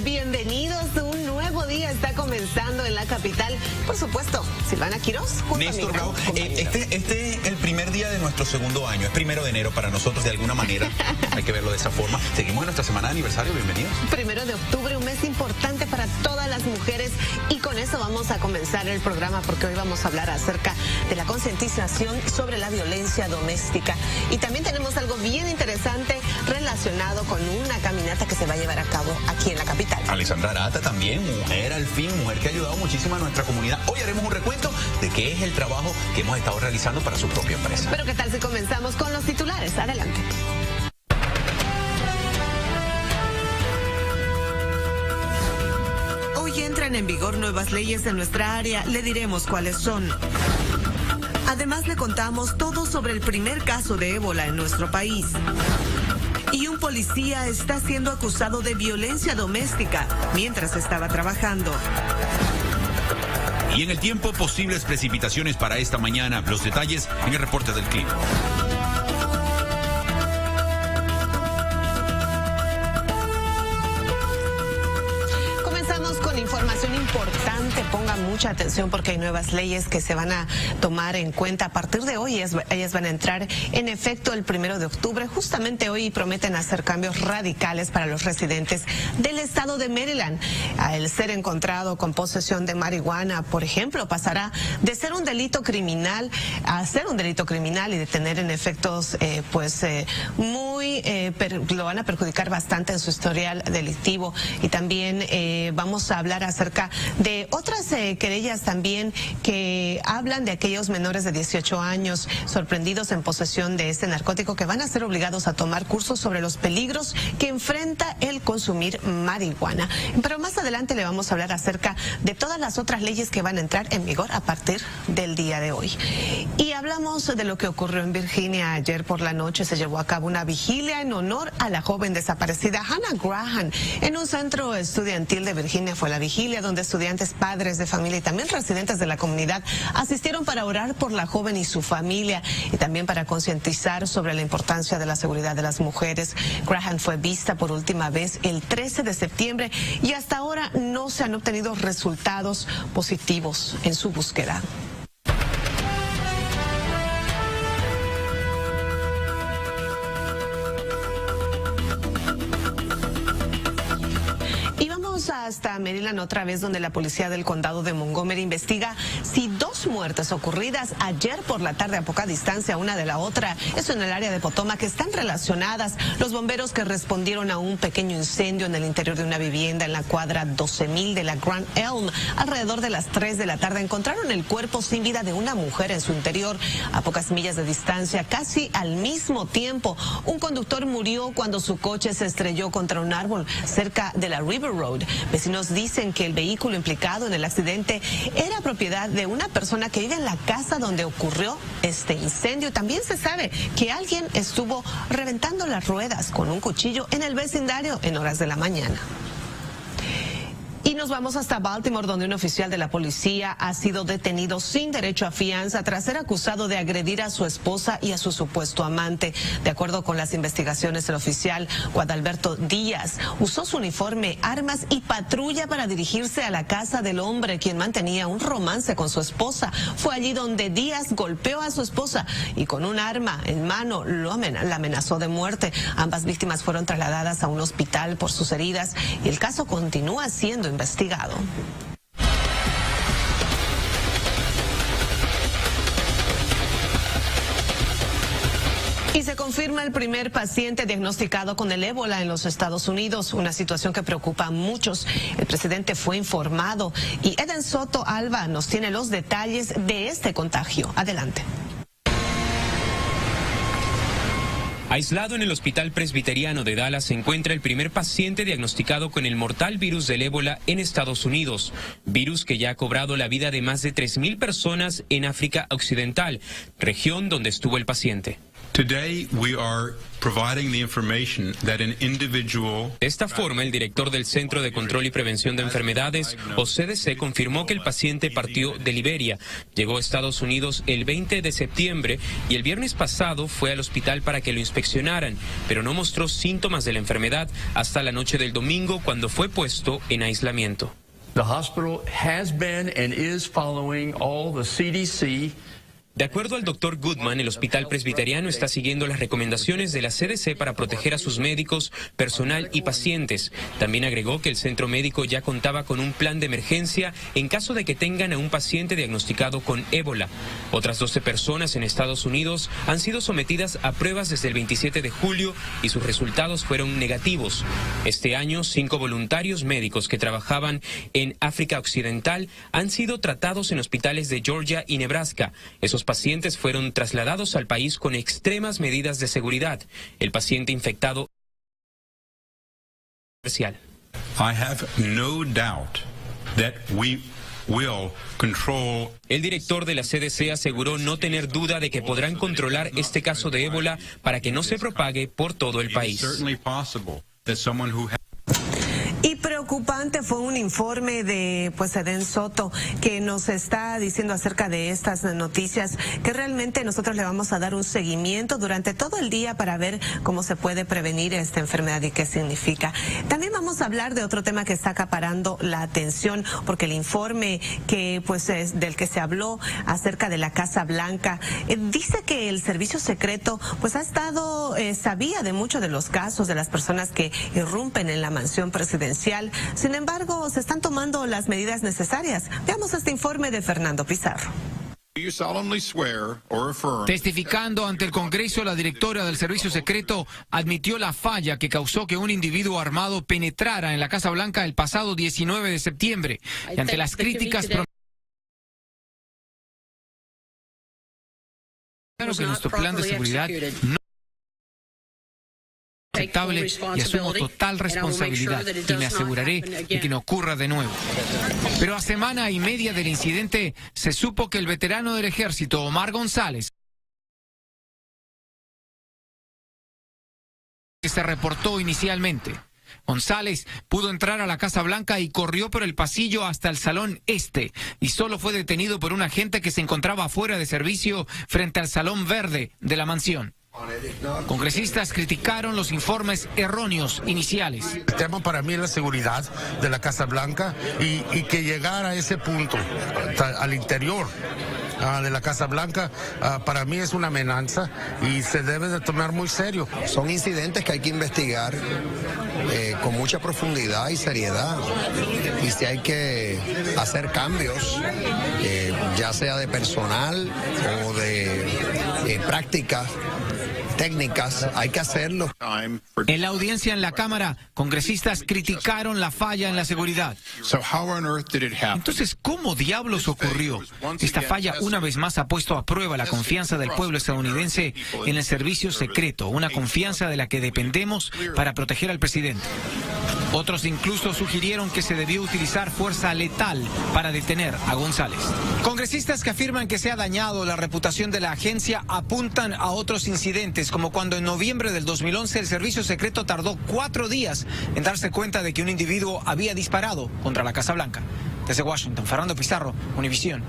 bienvenidos. Un nuevo día está comenzando en la capital. Por supuesto, Silvana Quiroz. Néstor Bravo, este es el primer día de nuestro segundo año. Es 1 de enero para nosotros, de alguna manera. Hay que verlo de esa forma. Seguimos en nuestra semana de aniversario. Bienvenidos. 1 de octubre, un mes importante para todas las mujeres. Y con eso vamos a comenzar el programa, porque hoy vamos a hablar acerca de la concientización sobre la violencia doméstica. Y también tenemos algo bien interesante relacionado con una caminata que se va a llevar a cabo aquí en la capital. Alessandra Arata también, mujer al fin, mujer que ha ayudado muchísimo a nuestra comunidad. Hoy haremos un recuento de qué es el trabajo que hemos estado realizando para su propia empresa. Pero ¿qué tal si comenzamos con los titulares? Adelante. Hoy entran en vigor nuevas leyes en nuestra área. Le diremos cuáles son. Además, le contamos todo sobre el primer caso de ébola en nuestro país. Y un policía está siendo acusado de violencia doméstica mientras estaba trabajando. Y en el tiempo, posibles precipitaciones para esta mañana. Los detalles en el reporte del clima. Comenzamos con información importante. Pongan mucha atención porque hay nuevas leyes que se van a tomar en cuenta a partir de hoy. Ellas van a entrar en efecto el 1 de octubre. Justamente hoy prometen hacer cambios radicales para los residentes del estado de Maryland. El ser encontrado con posesión de marihuana, por ejemplo, pasará de ser un delito criminal a ser un delito criminal y de tener en efectos lo van a perjudicar bastante en su historial delictivo. Y también vamos a hablar acerca de otras querellas también que hablan de aquellos menores de 18 años sorprendidos en posesión de este narcótico que van a ser obligados a tomar cursos sobre los peligros que enfrenta el consumir marihuana. Pero más adelante le vamos a hablar acerca de todas las otras leyes que van a entrar en vigor a partir del día de hoy. Y hablamos de lo que ocurrió en Virginia. Ayer por la noche se llevó a cabo una vigilia en honor a la joven desaparecida Hannah Graham. En un centro estudiantil de Virginia fue la vigilia donde estudiantes, padres de familia y también residentes de la comunidad asistieron para orar por la joven y su familia y también para concientizar sobre la importancia de la seguridad de las mujeres. Graham fue vista por última vez el 13 de septiembre y hasta ahora no se han obtenido resultados positivos en su búsqueda. Hasta Maryland otra vez, donde la policía del condado de Montgomery investiga si 2 muertes ocurridas ayer por la tarde a poca distancia una de la otra, eso en el área de Potomac, están relacionadas. Los bomberos que respondieron a un pequeño incendio en el interior de una vivienda en la cuadra 12,000 de la Grand Elm alrededor de las 3 de la tarde encontraron el cuerpo sin vida de una mujer en su interior a pocas millas de distancia. Casi al mismo tiempo, un conductor murió cuando su coche se estrelló contra un árbol cerca de la River Road. Vecinos dicen que el vehículo implicado en el accidente era propiedad de una persona que vive en la casa donde ocurrió este incendio. También se sabe que alguien estuvo reventando las ruedas con un cuchillo en el vecindario en horas de la mañana. Y nos vamos hasta Baltimore, donde un oficial de la policía ha sido detenido sin derecho a fianza tras ser acusado de agredir a su esposa y a su supuesto amante. De acuerdo con las investigaciones, el oficial Guadalberto Díaz usó su uniforme, armas y patrulla para dirigirse a la casa del hombre, quien mantenía un romance con su esposa. Fue allí donde Díaz golpeó a su esposa y con un arma en mano la amenazó de muerte. Ambas víctimas fueron trasladadas a un hospital por sus heridas y el caso continúa siendo investigado. Y se confirma el primer paciente diagnosticado con el ébola en los Estados Unidos, una situación que preocupa a muchos. El presidente fue informado y Eden Soto Alba nos tiene los detalles de este contagio. Adelante. Aislado en el Hospital Presbiteriano de Dallas se encuentra el primer paciente diagnosticado con el mortal virus del ébola en Estados Unidos, virus que ya ha cobrado la vida de más de 3,000 personas en África Occidental, región donde estuvo el paciente. Today we are providing the information that an individual. De esta forma, el director del Centro de Control y Prevención de Enfermedades, o CDC, confirmó que el paciente partió de Liberia, llegó a Estados Unidos el 20 de septiembre y el viernes pasado fue al hospital para que lo inspeccionaran, pero no mostró síntomas de la enfermedad hasta la noche del domingo, cuando fue puesto en aislamiento. The hospital has been and is following all the CDC. De acuerdo al doctor Goodman, el Hospital Presbiteriano está siguiendo las recomendaciones de la CDC para proteger a sus médicos, personal y pacientes. También agregó que el centro médico ya contaba con un plan de emergencia en caso de que tengan a un paciente diagnosticado con ébola. Otras 12 personas en Estados Unidos han sido sometidas a pruebas desde el 27 de julio y sus resultados fueron negativos. Este año, 5 voluntarios médicos que trabajaban en África Occidental han sido tratados en hospitales de Georgia y Nebraska. Esos pacientes fueron trasladados al país con extremas medidas de seguridad. El paciente infectado I have no doubt that we will control. El director de la CDC aseguró no tener duda de que podrán controlar este caso de ébola para que no se propague por todo el país. Y preocupante fue un informe de Edén Soto que nos está diciendo acerca de estas noticias que realmente nosotros le vamos a dar un seguimiento durante todo el día para ver cómo se puede prevenir esta enfermedad y qué significa. También vamos a hablar de otro tema que está acaparando la atención, porque el informe que es del que se habló acerca de la Casa Blanca dice que el servicio secreto ha estado sabía de muchos de los casos de las personas que irrumpen en la mansión presidencial. Sin embargo, se están tomando las medidas necesarias. Veamos este informe de Fernando Pizarro. Testificando ante el Congreso, la directora del Servicio Secreto admitió la falla que causó que un individuo armado penetrara en la Casa Blanca el pasado 19 de septiembre. Y ante las críticas claro que nuestro plan de seguridad no aceptable y asumo total responsabilidad y me aseguraré de que no ocurra de nuevo. Pero a semana y media del incidente se supo que el veterano del ejército Omar González, que se reportó inicialmente, González pudo entrar a la Casa Blanca y corrió por el pasillo hasta el Salón Este y solo fue detenido por un agente que se encontraba fuera de servicio frente al Salón Verde de la mansión. Congresistas criticaron los informes erróneos iniciales. El tema para mí es la seguridad de la Casa Blanca y que llegar a ese punto, al interior de la Casa Blanca, para mí es una amenaza y se debe de tomar muy serio. Son incidentes que hay que investigar con mucha profundidad y seriedad. Y si hay que hacer cambios, ya sea de personal o de prácticas técnicas, hay que hacerlo. En la audiencia en la Cámara, congresistas criticaron la falla en la seguridad. Entonces, ¿cómo diablos ocurrió? Esta falla una vez más ha puesto a prueba la confianza del pueblo estadounidense en el servicio secreto, una confianza de la que dependemos para proteger al presidente. Otros incluso sugirieron que se debió utilizar fuerza letal para detener a González. Congresistas que afirman que se ha dañado la reputación de la agencia apuntan a otros incidentes, como cuando en noviembre del 2011 el servicio secreto tardó 4 días en darse cuenta de que un individuo había disparado contra la Casa Blanca. Desde Washington, Fernando Pizarro, Univisión.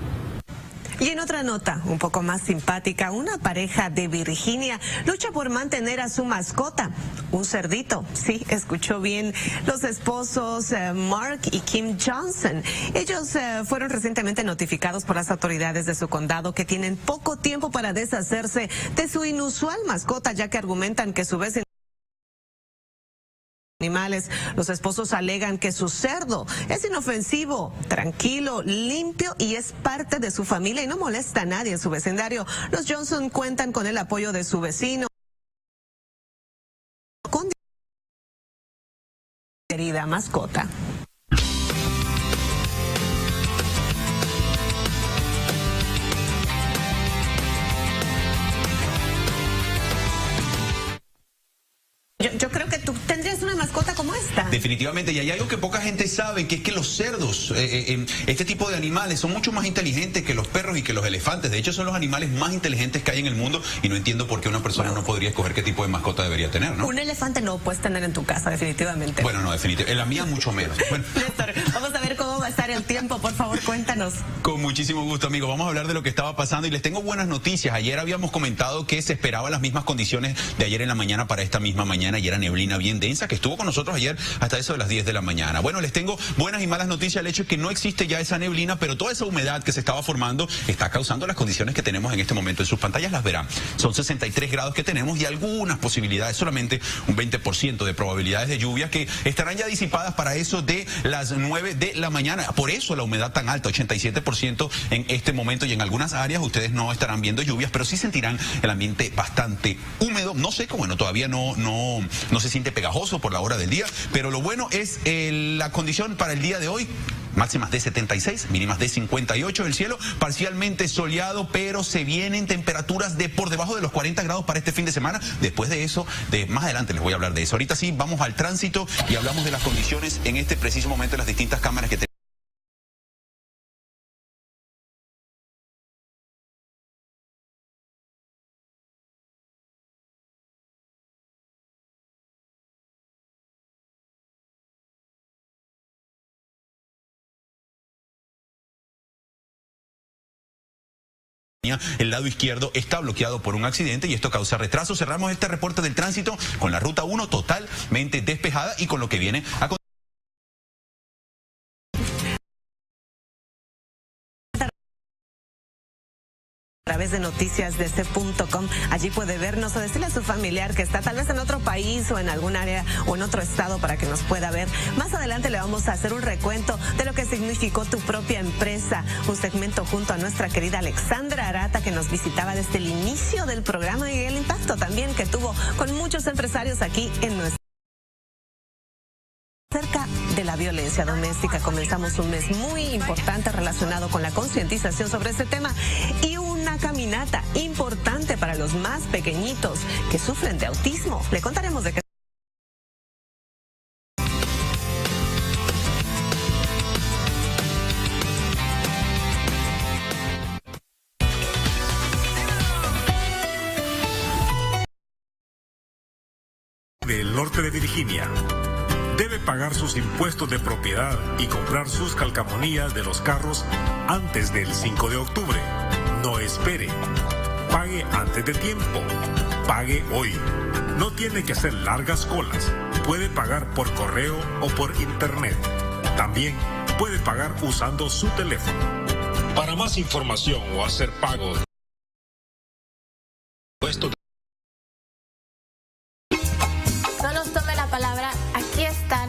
Y en otra nota, un poco más simpática, una pareja de Virginia lucha por mantener a su mascota, un cerdito. Sí, escuchó bien, los esposos Mark y Kim Johnson. Ellos fueron recientemente notificados por las autoridades de su condado que tienen poco tiempo para deshacerse de su inusual mascota, ya que argumentan que su vez animales. Los esposos alegan que su cerdo es inofensivo, tranquilo, limpio y es parte de su familia y no molesta a nadie en su vecindario. Los Johnson cuentan con el apoyo de su vecino con querida mascota. Yo creo que tú tendrías una mascota como esta. Definitivamente, y hay algo que poca gente sabe, que es que los cerdos, este tipo de animales, son mucho más inteligentes que los perros y que los elefantes. De hecho, son los animales más inteligentes que hay en el mundo, y no entiendo por qué una persona no podría escoger qué tipo de mascota debería tener, ¿no? Un elefante no puedes tener en tu casa, definitivamente. Bueno, no, definitivamente. En la mía mucho menos. Bueno. Néstor, vamos a ver cómo va a estar el tiempo. Por favor, cuéntanos. Con muchísimo gusto, amigo. Vamos a hablar de lo que estaba pasando y les tengo buenas noticias. Ayer habíamos comentado que se esperaban las mismas condiciones de ayer en la mañana para esta misma mañana, y era neblina bien densa que estuvo con nosotros ayer hasta eso de las 10 de la mañana. Bueno, les tengo buenas y malas noticias. El hecho es que no existe ya esa neblina, pero toda esa humedad que se estaba formando está causando las condiciones que tenemos en este momento. En sus pantallas las verán. Son 63 grados que tenemos y algunas posibilidades, solamente un 20% de probabilidades de lluvia, que estarán ya disipadas para eso de las 9 de la mañana. Por eso la humedad tan alta, 87% en este momento, y en algunas áreas ustedes no estarán viendo lluvias, pero sí sentirán el ambiente bastante húmedo. No seco, bueno, todavía no se siente pegajoso por la hora del día, pero lo bueno es la condición para el día de hoy. Máximas de 76, mínimas de 58. El cielo parcialmente soleado, pero se vienen temperaturas de por debajo de los 40 grados para este fin de semana. Después de eso, más adelante les voy a hablar de eso. Ahorita sí, vamos al tránsito y hablamos de las condiciones en este preciso momento en las distintas cámaras que tenemos. El lado izquierdo está bloqueado por un accidente y esto causa retraso. Cerramos este reporte del tránsito con la ruta 1 totalmente despejada y con lo que viene a través de noticiasdc.com. Allí puede vernos o decirle a su familiar que está tal vez en otro país o en algún área o en otro estado para que nos pueda ver. Más adelante le vamos a hacer un recuento de lo que significó tu propia empresa. Un segmento junto a nuestra querida Alexandra Arata, que nos visitaba desde el inicio del programa, y el impacto también que tuvo con muchos empresarios aquí en nuestra. Acerca de la violencia doméstica, comenzamos un mes muy importante relacionado con la concientización sobre este tema y una caminata importante para los más pequeñitos que sufren de autismo. Le contaremos de qué. Del norte de Virginia. Debe pagar sus impuestos de propiedad y comprar sus calcamonías de los carros antes del 5 de octubre. No espere. Pague antes de tiempo. Pague hoy. No tiene que hacer largas colas. Puede pagar por correo o por internet. También puede pagar usando su teléfono. Para más información o hacer pagos,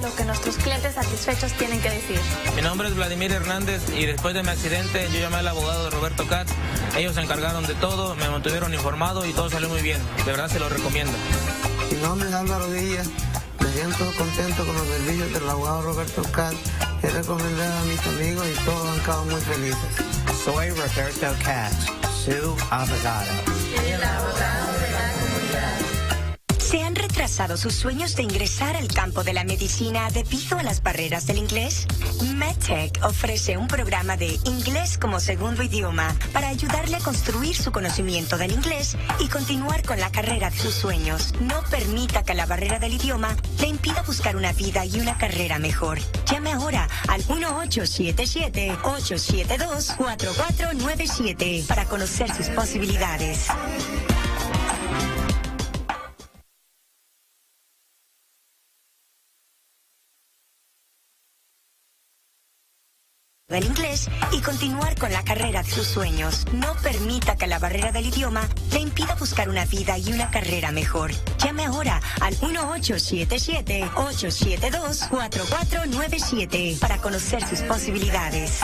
lo que nuestros clientes satisfechos tienen que decir. Mi nombre es Vladimir Hernández y después de mi accidente yo llamé al abogado de Roberto Katz. Ellos se encargaron de todo, me mantuvieron informado y todo salió muy bien. De verdad se lo recomiendo. Mi nombre es Álvaro Díaz. Me siento contento con los servicios del abogado Roberto Katz. He recomendado a mis amigos y todos han quedado muy felices. Soy Roberto Katz, su abogado. El abogado de la comunidad. ¿Se han retrasado sus sueños de ingresar al campo de la medicina debido a las barreras del inglés? MedTech ofrece un programa de inglés como segundo idioma para ayudarle a construir su conocimiento del inglés y continuar con la carrera de sus sueños. No permita que la barrera del idioma le impida buscar una vida y una carrera mejor. Llame ahora al 1877-872-4497 para conocer sus posibilidades. Del inglés y continuar con la carrera de sus sueños. No permita que la barrera del idioma le impida buscar una vida y una carrera mejor. Llame ahora al 1877-872-4497 para conocer sus posibilidades.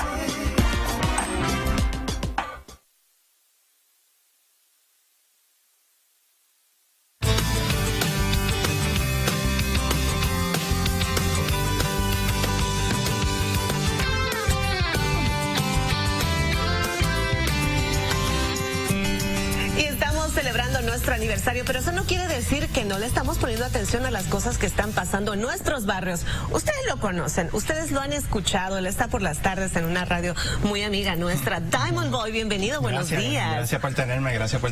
nuestro aniversario, pero eso no quiere decir que no le estamos poniendo atención a las cosas que están pasando en nuestros barrios. Ustedes lo conocen, ustedes lo han escuchado, él está por las tardes en una radio muy amiga nuestra. Diamond Boy, bienvenido, buenos días. Gracias por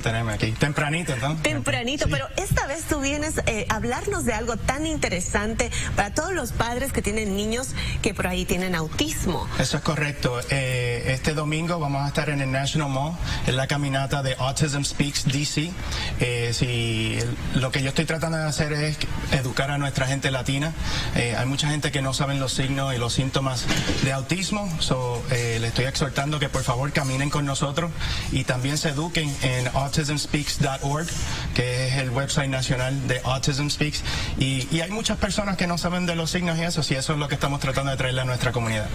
tenerme aquí. Tempranito, ¿no? Tempranito, sí. Pero esta vez tú vienes a hablarnos de algo tan interesante para todos los padres que tienen niños que por ahí tienen autismo. Eso es correcto. Este domingo vamos a estar en el National Mall, en la caminata de Autism Speaks DC. Lo que yo estoy tratando de hacer es educar a nuestra gente latina. Hay mucha gente que no saben los signos y los síntomas de autismo. Le estoy exhortando que por favor caminen con nosotros y también se eduquen en autismspeaks.org, que es el website nacional de Autism Speaks. Y hay muchas personas que no saben de los signos y eso es lo que estamos tratando de traerle a nuestra comunidad.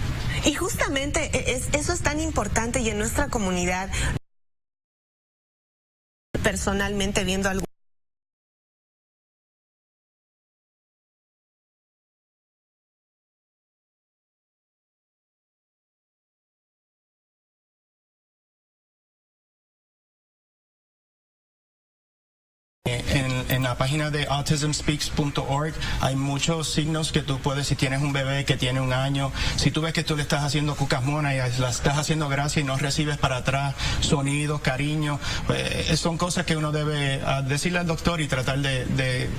Y justamente eso es tan importante, y en nuestra comunidad, personalmente viendo algo. En la página de autismspeaks.org hay muchos signos que tú puedes, si tienes un bebé que tiene 1 año, si tú ves que tú le estás haciendo cucasmona y la estás haciendo gracia y no recibes para atrás sonidos, cariño, son cosas que uno debe decirle al doctor y tratar de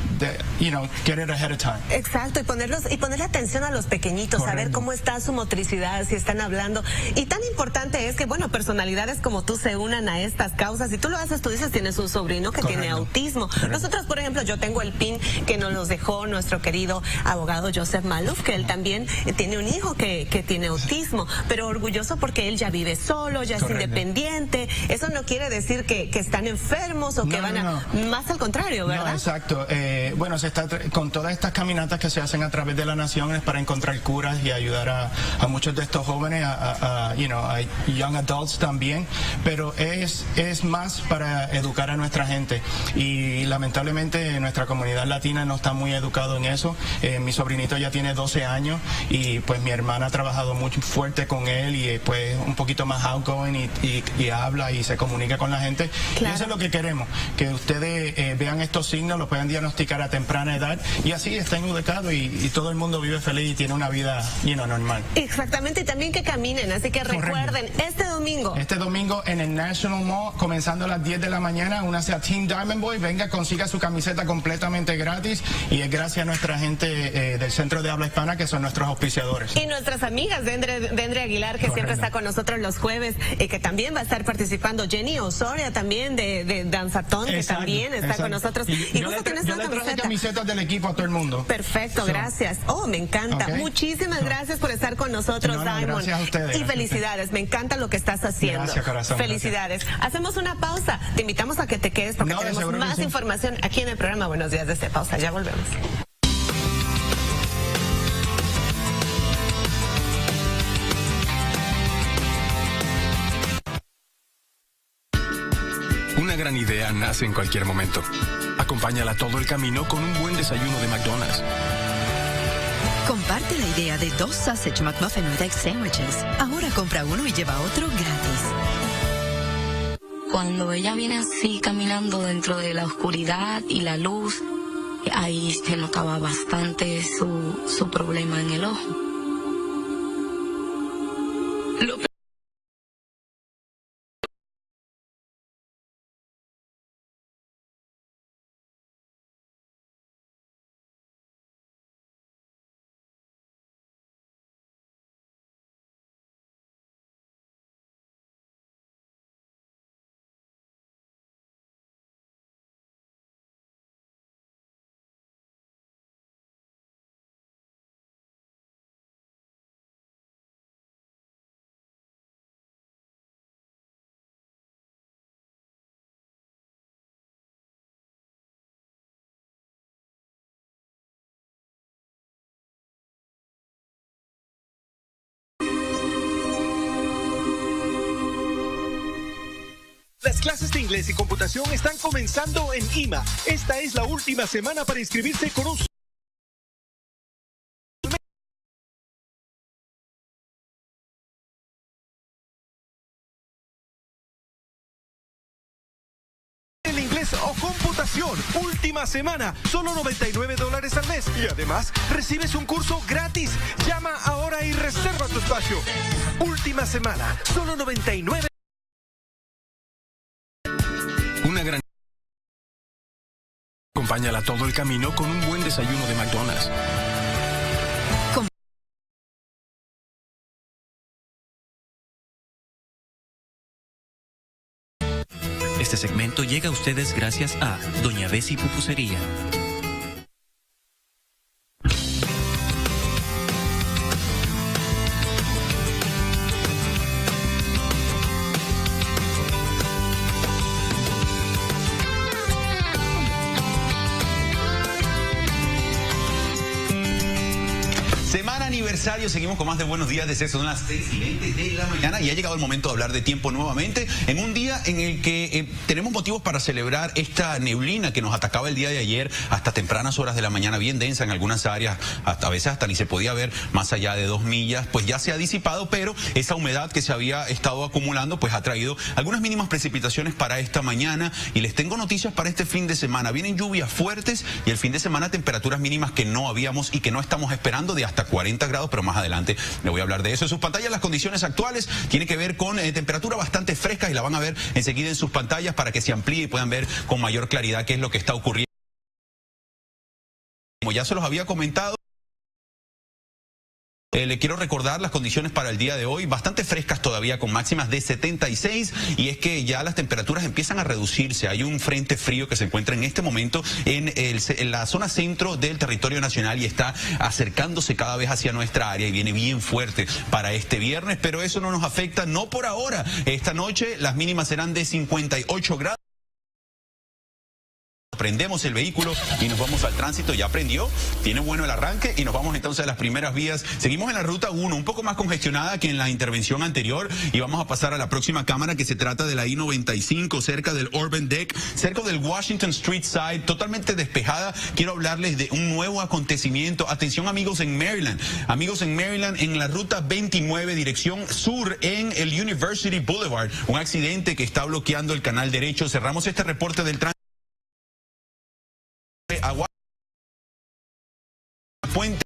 get it ahead of time. Exacto, y ponerle atención a los pequeñitos, correcto, saber cómo está su motricidad, si están hablando. Y tan importante es que, bueno, personalidades como tú se unan a estas causas. Si tú lo haces, tú dices, tienes un sobrino que correcto, tiene autismo. Correcto. Nosotros, por ejemplo, yo tengo el PIN que nos los dejó nuestro querido abogado Joseph Maluf, que él también tiene un hijo que tiene autismo, pero orgulloso porque él ya vive solo, ya correcto, es independiente. Eso no quiere decir que están enfermos o que van a... Más al contrario, ¿verdad? No, exacto. Bueno, se está con todas estas caminatas que se hacen a través de la nación es para encontrar curas y ayudar a muchos de estos jóvenes, a young adults también, pero es más para educar a nuestra gente. Y lamentablemente nuestra comunidad latina no está muy educado en eso. Mi sobrinito ya tiene 12 años y pues mi hermana ha trabajado muy fuerte con él y pues un poquito más outgoing y habla y se comunica con la gente. Claro. Y eso es lo que queremos, que ustedes vean estos signos, los puedan diagnosticar a temprana edad y así estén educados y todo el mundo vive feliz y tiene una vida normal. Exactamente, y también que caminen, así que recuerden, este domingo en el National Mall, comenzando a las 10 de la mañana, únase a Team Diamond Boy, venga, consiga su camiseta completamente gratis y es gracias a nuestra gente del Centro de Habla Hispana, que son nuestros auspiciadores. Y nuestras amigas de Endre Aguilar, que correcto, siempre está con nosotros los jueves, que también va a estar participando. Jenny Osoria también de Danzatón, que también está exacto, con nosotros. Y yo le traje camisetas del equipo a todo el mundo. Perfecto, gracias. Oh, me encanta. Okay. Muchísimas gracias por estar con nosotros, Diamond. Gracias a ustedes. Y felicidades, me encanta lo que estás haciendo. Gracias, corazón. Felicidades. Gracias. Hacemos una pausa. Te invitamos a que te quedes porque tenemos más información aquí en el programa Buenos Días desde pausa. Ya volvemos. Una gran idea nace en cualquier momento. Acompáñala todo el camino con un buen desayuno de McDonald's. Comparte la idea de 2 Sausage McMuffin with Egg Sandwiches. Ahora compra uno y lleva otro gratis. Cuando ella viene así caminando dentro de la oscuridad y la luz, ahí se notaba bastante su problema en el ojo. Las clases de inglés y computación están comenzando en IMA. Esta es la última semana para inscribirse con un el inglés o Computación, última semana, solo $99 al mes. Y además, recibes un curso gratis. Llama ahora y reserva tu espacio. Última semana, solo $99. Una gran... Acompáñala todo el camino con un buen desayuno de McDonald's. Este segmento llega a ustedes gracias a Doña Bessie Pupusería. Semana aniversario, seguimos con más de Buenos Días de Sexo, son las 6:20 de la mañana y ha llegado el momento de hablar de tiempo nuevamente, en un día en el que tenemos motivos para celebrar esta neblina que nos atacaba el día de ayer hasta tempranas horas de la mañana, bien densa en algunas áreas, a veces hasta ni se podía ver más allá de 2 millas, pues ya se ha disipado, pero esa humedad que se había estado acumulando pues ha traído algunas mínimas precipitaciones para esta mañana y les tengo noticias para este fin de semana. Vienen lluvias fuertes y el fin de semana temperaturas mínimas que no habíamos y que no estamos esperando de hasta 40 grados, pero más adelante le voy a hablar de eso. En sus pantallas las condiciones actuales tiene que ver con temperatura bastante fresca y la van a ver enseguida en sus pantallas para que se amplíe y puedan ver con mayor claridad qué es lo que está ocurriendo. Como ya se los había comentado, le quiero recordar las condiciones para el día de hoy, bastante frescas todavía con máximas de 76 y es que ya las temperaturas empiezan a reducirse. Hay un frente frío que se encuentra en este momento en la zona centro del territorio nacional y está acercándose cada vez hacia nuestra área y viene bien fuerte para este viernes, pero eso no nos afecta, no por ahora. Esta noche las mínimas serán de 58 grados. Prendemos el vehículo y nos vamos al tránsito. Ya prendió, tiene bueno el arranque y nos vamos entonces a las primeras vías. Seguimos en la ruta 1, un poco más congestionada que en la intervención anterior y vamos a pasar a la próxima cámara que se trata de la I-95 cerca del Urban Deck, cerca del Washington Street Side, totalmente despejada. Quiero hablarles de un nuevo acontecimiento. Atención amigos en Maryland. Amigos en Maryland, en la ruta 29 dirección sur en el University Boulevard, un accidente que está bloqueando el canal derecho. Cerramos este reporte del tránsito. Puente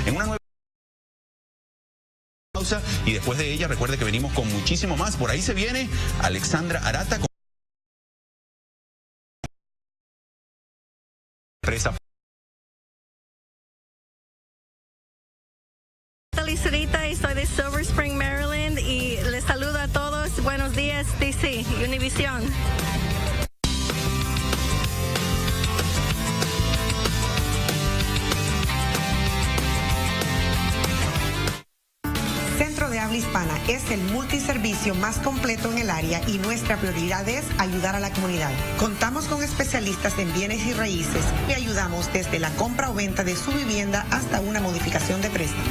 en una nueva pausa y después de ella recuerde que venimos con muchísimo más. Por ahí se viene Alexandra Arata con presa. Licerita y soy de Silver Spring, Maryland y les saludo a todos. Buenos días, DC, Univision. Centro de Habla Hispana es el multiservicio más completo en el área y nuestra prioridad es ayudar a la comunidad. Contamos con especialistas en bienes y raíces y ayudamos desde la compra o venta de su vivienda hasta una modificación de préstamo.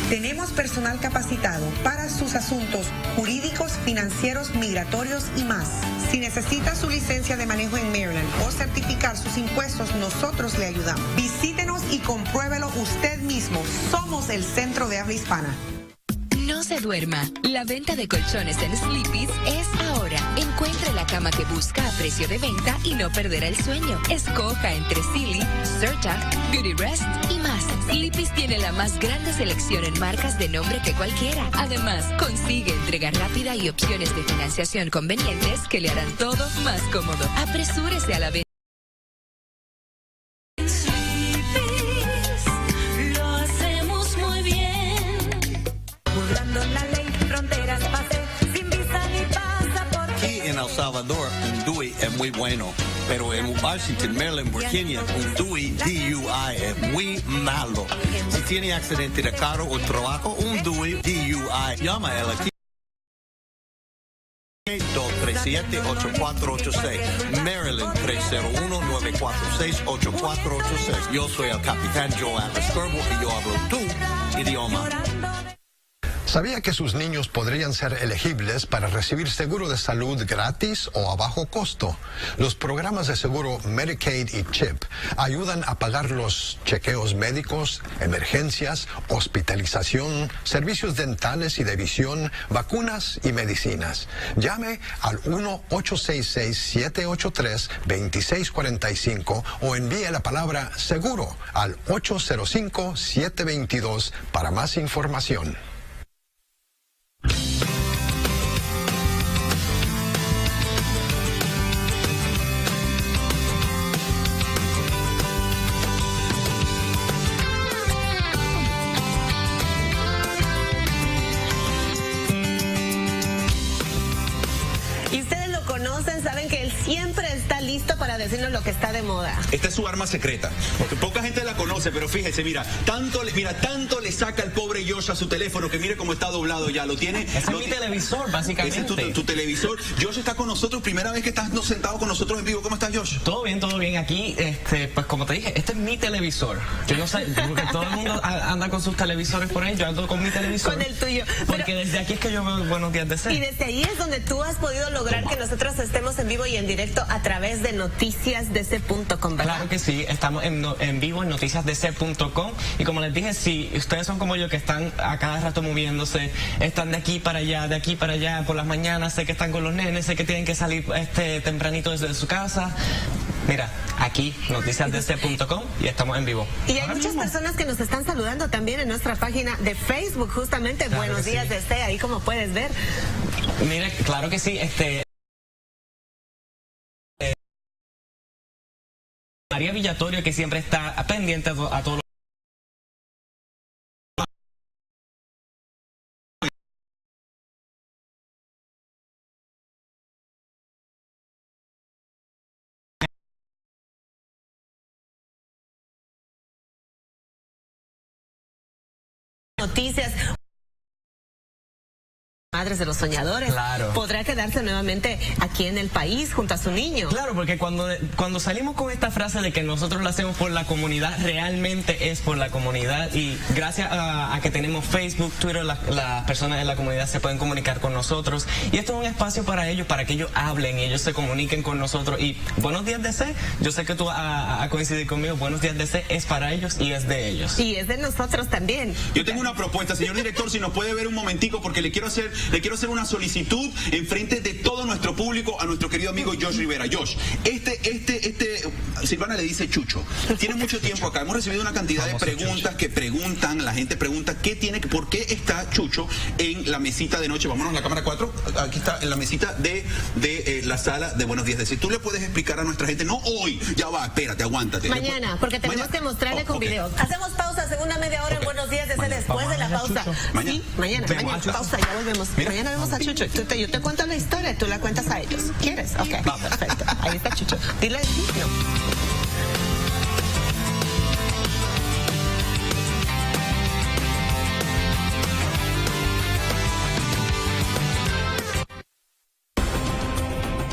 Tenemos personal capacitado para sus asuntos jurídicos, financieros, migratorios y más. Si necesita su licencia de manejo en Maryland o certificar sus impuestos, nosotros le ayudamos. Visítenos y compruébelo usted mismo. Somos el Centro de Habla Hispana. No se duerma. La venta de colchones en Sleepy's es ahora. Encuentre la cama que busca a precio de venta y no perderá el sueño. Escoja entre Silly, Serta, Goody Rest y más. Sleepy's tiene la más grande selección en marcas de nombre que cualquiera. Además, consigue entrega rápida y opciones de financiación convenientes que le harán todo más cómodo. Apresúrese a la venta. El Salvador, un DUI es muy bueno, pero en Washington, Maryland, Virginia, un DUI, DUI es muy malo. Si tiene accidente de carro o trabajo, un DUI, DUI, llama a él aquí. 237-8486, Maryland 301-946-8486. Yo soy el capitán Joe Atlas Curvo y yo hablo tu idioma. ¿Sabía que sus niños podrían ser elegibles para recibir seguro de salud gratis o a bajo costo? Los programas de seguro Medicaid y CHIP ayudan a pagar los chequeos médicos, emergencias, hospitalización, servicios dentales y de visión, vacunas y medicinas. Llame al 1-866-783-2645 o envíe la palabra seguro al 805-722 para más información. Saben que él siempre está listo para decirnos lo que está de moda. Esta es su arma secreta, porque poca gente la conoce, pero fíjese, mira, tanto le saca el pobre Josh a su teléfono que mire cómo está doblado ya, lo tiene. Ese es mi televisor, básicamente. Ese es tu televisor. Josh está con nosotros, primera vez que estás sentado con nosotros en vivo. ¿Cómo estás, Josh? Todo bien. Aquí, pues como te dije, este es mi televisor. Yo no sé, porque todo el mundo anda con sus televisores por ahí, yo ando con mi televisor. Con el tuyo. Porque desde aquí es que yo veo Buenos Días DC. Y desde ahí es donde tú has podido lograr que nosotros estemos en vivo y en directo a través de noticiasdc.com, ¿verdad? Claro que sí, estamos en vivo en noticiasdc.com y como les dije, si ustedes son como yo que están a cada rato moviéndose, están de aquí para allá por las mañanas, sé que están con los nenes, sé que tienen que salir tempranito desde su casa. Mira, aquí, noticiasdc.com y estamos en vivo. Y hay muchas personas que nos están saludando también en nuestra página de Facebook, justamente, claro, Buenos Días DC, ahí como puedes ver. Mira, claro que sí, María Villatorio, que siempre está pendiente a todos los... Noticias. Madres de los Soñadores, claro, podrá quedarse nuevamente aquí en el país junto a su niño. Claro, porque cuando salimos con esta frase de que nosotros lo hacemos por la comunidad, realmente es por la comunidad, y gracias a que tenemos Facebook, Twitter, las personas de la comunidad se pueden comunicar con nosotros, y esto es un espacio para ellos, para que ellos hablen y ellos se comuniquen con nosotros. Y Buenos Días DC, yo sé que tú vas a coincidir conmigo, Buenos Días DC es para ellos y es de ellos. Y es de nosotros también. Yo tengo una propuesta, señor director, si nos puede ver un momentico, porque le quiero hacer una solicitud en frente de todo nuestro público a nuestro querido amigo Josh Rivera. Josh, Silvana le dice Chucho. Tiene mucho tiempo acá. Hemos recibido una cantidad de preguntas que preguntan, la gente pregunta por qué está Chucho en la mesita de noche. Vámonos a la cámara 4. Aquí está en la mesita de la sala de Buenos Días DC. ¿Tú le puedes explicar a nuestra gente? No hoy. Ya va, espérate, aguántate. Mañana, porque tenemos que mostrarle con videos. Hacemos pausa, segunda media hora en Buenos Días DC después de la pausa. Mañana. Sí, mañana, pausa, ya volvemos. Mañana vemos a Chucho. Yo te cuento la historia y tú la cuentas a ellos. ¿Quieres? Ok, perfecto. Ahí está Chucho. Dile sí, no.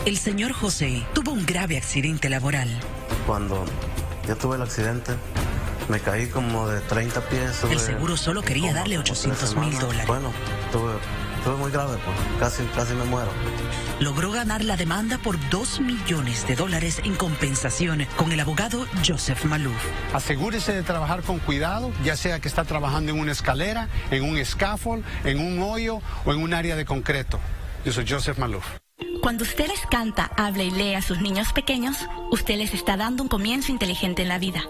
El señor José tuvo un grave accidente laboral. Cuando yo tuve el accidente, me caí como de 30 pies. El seguro solo quería darle $800,000. Bueno, estuve muy grave, pues casi me muero. Logró ganar la demanda por $2 millones en compensación con el abogado Joseph Malouf. Asegúrese de trabajar con cuidado, ya sea que está trabajando en una escalera, en un scaffold, en un hoyo o en un área de concreto. Yo soy Joseph Malouf. Cuando usted les canta, habla y lee a sus niños pequeños, usted les está dando un comienzo inteligente en la vida.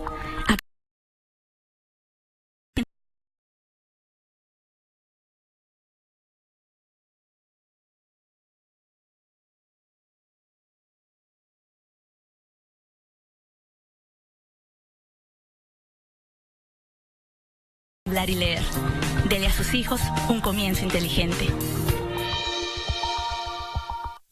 Hablar y leer. Dele a sus hijos un comienzo inteligente.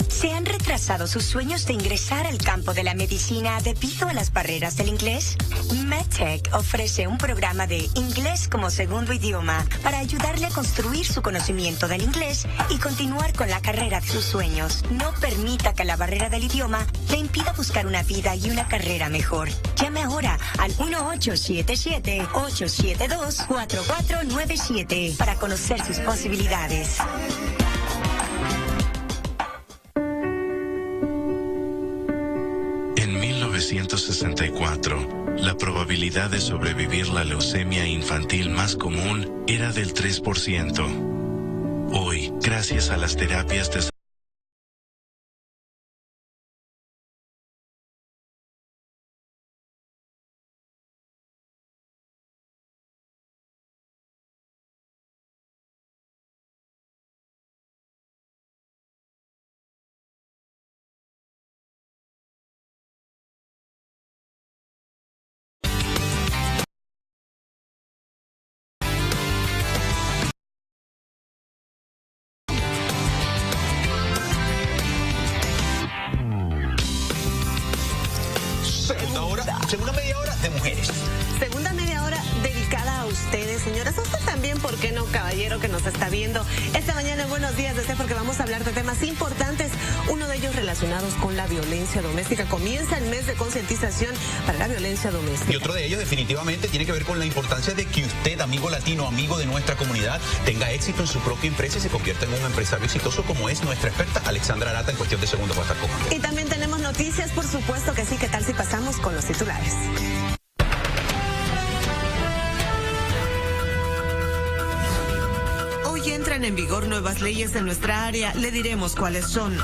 Se han retrasado retrasado sus sueños de ingresar al campo de la medicina debido a las barreras del inglés? MedTech ofrece un programa de inglés como segundo idioma para ayudarle a construir su conocimiento del inglés y continuar con la carrera de sus sueños. No permita que la barrera del idioma le impida buscar una vida y una carrera mejor. Llame ahora al 1877-872-4497 para conocer sus posibilidades. En 1964, la probabilidad de sobrevivir la leucemia infantil más común era del 3%. Hoy, gracias a las terapias de segunda media hora de mujeres. Segunda media hora dedicada a ustedes, señoras. A usted también, ¿por qué no, caballero que nos está viendo? Esta mañana en Buenos Días desde porque vamos a hablar de temas importantes, uno de ellos relacionados con la violencia doméstica. Comienza el mes de concientización para la violencia doméstica. Y otro de ellos definitivamente tiene que ver con la importancia de que usted, amigo latino, amigo de nuestra comunidad, tenga éxito en su propia empresa y se convierta en un empresario exitoso, como es nuestra experta Alexandra Arata. En cuestión de segundos va a estar con nosotros. Y también tenemos noticias, por supuesto que sí. ¿Qué tal si pasamos con los titulares? Hoy entran en vigor nuevas leyes en nuestra área. Le diremos cuáles son.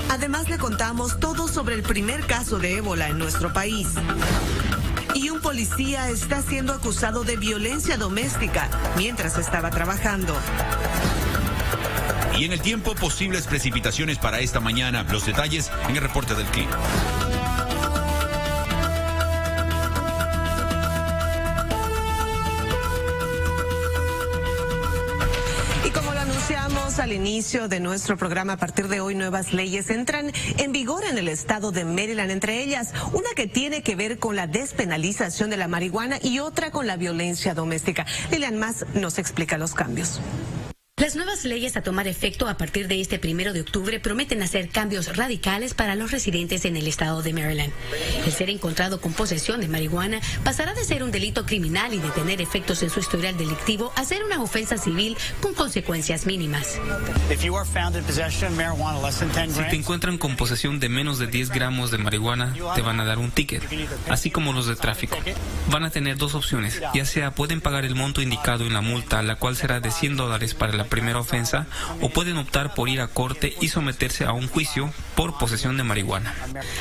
Además, le contamos todo sobre el primer caso de ébola en nuestro país. Y un policía está siendo acusado de violencia doméstica mientras estaba trabajando. Y en el tiempo, posibles precipitaciones para esta mañana. Los detalles en el reporte del clima. Al inicio de nuestro programa, a partir de hoy nuevas leyes entran en vigor en el estado de Maryland, entre ellas una que tiene que ver con la despenalización de la marihuana y otra con la violencia doméstica. Lilian Más nos explica los cambios. Las nuevas leyes a tomar efecto a partir de este 1 de octubre prometen hacer cambios radicales para los residentes en el estado de Maryland. El ser encontrado con posesión de marihuana pasará de ser un delito criminal y de tener efectos en su historial delictivo a ser una ofensa civil con consecuencias mínimas. Si te encuentran con posesión de menos de 10 gramos de marihuana, te van a dar un ticket, así como los de tráfico. Van a tener dos opciones, ya sea pueden pagar el monto indicado en la multa, la cual será de $100 para la primera ofensa, o pueden optar por ir a corte y someterse a un juicio por posesión de marihuana.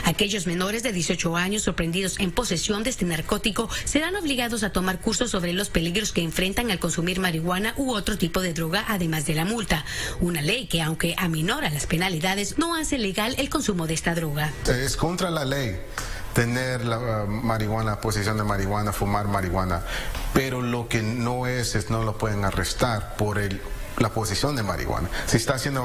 Aquellos menores de 18 años sorprendidos en posesión de este narcótico serán obligados a tomar cursos sobre los peligros que enfrentan al consumir marihuana u otro tipo de droga, además de la multa. Una ley que, aunque aminora las penalidades, no hace legal el consumo de esta droga. Es contra la ley tener la marihuana, posesión de marihuana, fumar marihuana, pero lo que no es no lo pueden arrestar por la posesión de marihuana. Si está haciendo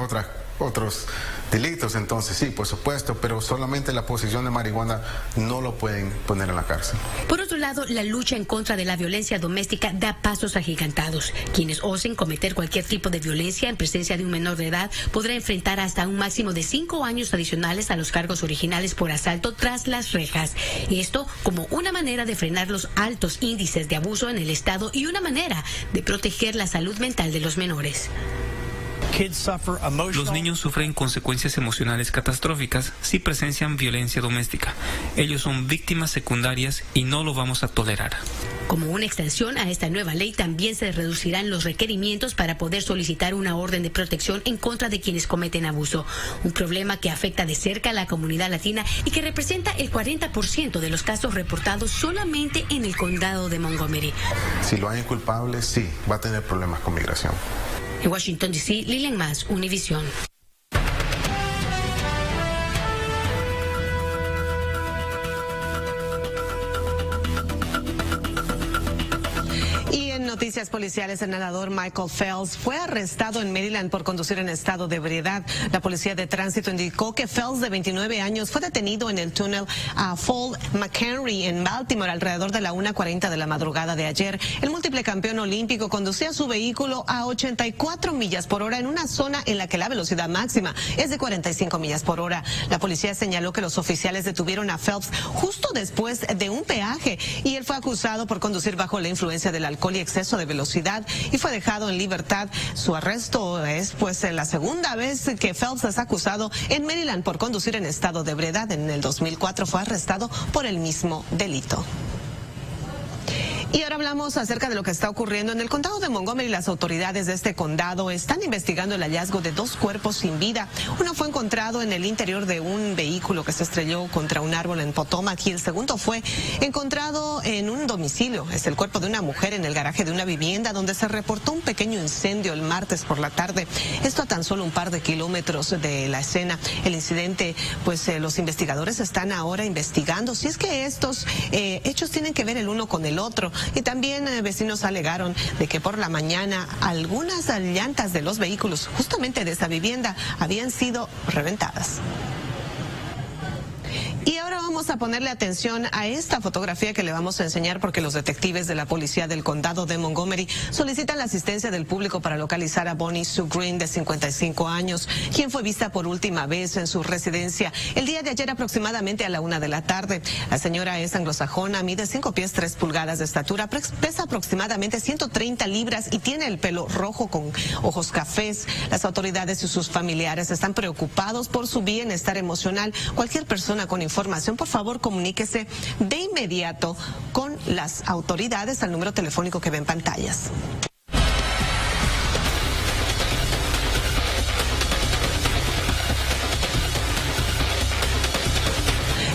otros delitos, entonces sí, por supuesto, pero solamente la posesión de marihuana no lo pueden poner en la cárcel. Por otro lado, la lucha en contra de la violencia doméstica da pasos agigantados. Quienes osen cometer cualquier tipo de violencia en presencia de un menor de edad podrá enfrentar hasta un máximo de 5 años adicionales a los cargos originales por asalto tras las rejas. Esto como una manera de frenar los altos índices de abuso en el estado y una manera de proteger la salud mental de los menores. Los niños sufren consecuencias emocionales catastróficas si presencian violencia doméstica. Ellos son víctimas secundarias y no lo vamos a tolerar. Como una extensión a esta nueva ley, también se reducirán los requerimientos para poder solicitar una orden de protección en contra de quienes cometen abuso. Un problema que afecta de cerca a la comunidad latina y que representa el 40% de los casos reportados solamente en el condado de Montgomery. Si lo hay culpable, sí, va a tener problemas con migración. En Washington, D.C., Lilian Más, Univisión. noticias policiales, el nadador Michael Phelps fue arrestado en Maryland por conducir en estado de ebriedad. La policía de tránsito indicó que Phelps, de 29 años, fue detenido en el túnel a Fall McHenry en Baltimore alrededor de la 1:40 de la madrugada de ayer. El múltiple campeón olímpico conducía su vehículo a 84 millas por hora en una zona en la que la velocidad máxima es de 45 millas por hora. La policía señaló que los oficiales detuvieron a Phelps justo después de un peaje y él fue acusado por conducir bajo la influencia del alcohol y exceso de velocidad y fue dejado en libertad. Su arresto es la segunda vez que Phelps es acusado en Maryland por conducir en estado de ebriedad. En el 2004 fue arrestado por el mismo delito. Y ahora hablamos acerca de lo que está ocurriendo en el condado de Montgomery. Las autoridades de este condado están investigando el hallazgo de 2 cuerpos sin vida. Uno fue encontrado en el interior de un vehículo que se estrelló contra un árbol en Potomac y el segundo fue encontrado en un domicilio. Es el cuerpo de una mujer en el garaje de una vivienda donde se reportó un pequeño incendio el martes por la tarde. Esto a tan solo un par de kilómetros de la escena. El incidente, los investigadores están ahora investigando si es que estos hechos tienen que ver el uno con el otro. Y también vecinos alegaron de que por la mañana algunas llantas de los vehículos justamente de esa vivienda habían sido reventadas. Y ahora vamos a ponerle atención a esta fotografía que le vamos a enseñar porque los detectives de la policía del condado de Montgomery solicitan la asistencia del público para localizar a Bonnie Sue Green, de 55 años, quien fue vista por última vez en su residencia el día de ayer aproximadamente a la 1 de la tarde. La señora es anglosajona, mide 5 pies 3 pulgadas de estatura, pesa aproximadamente 130 libras y tiene el pelo rojo con ojos cafés. Las autoridades y sus familiares están preocupados por su bienestar emocional. Cualquier persona con información, por favor, comuníquese de inmediato con las autoridades al número telefónico que ven en pantallas.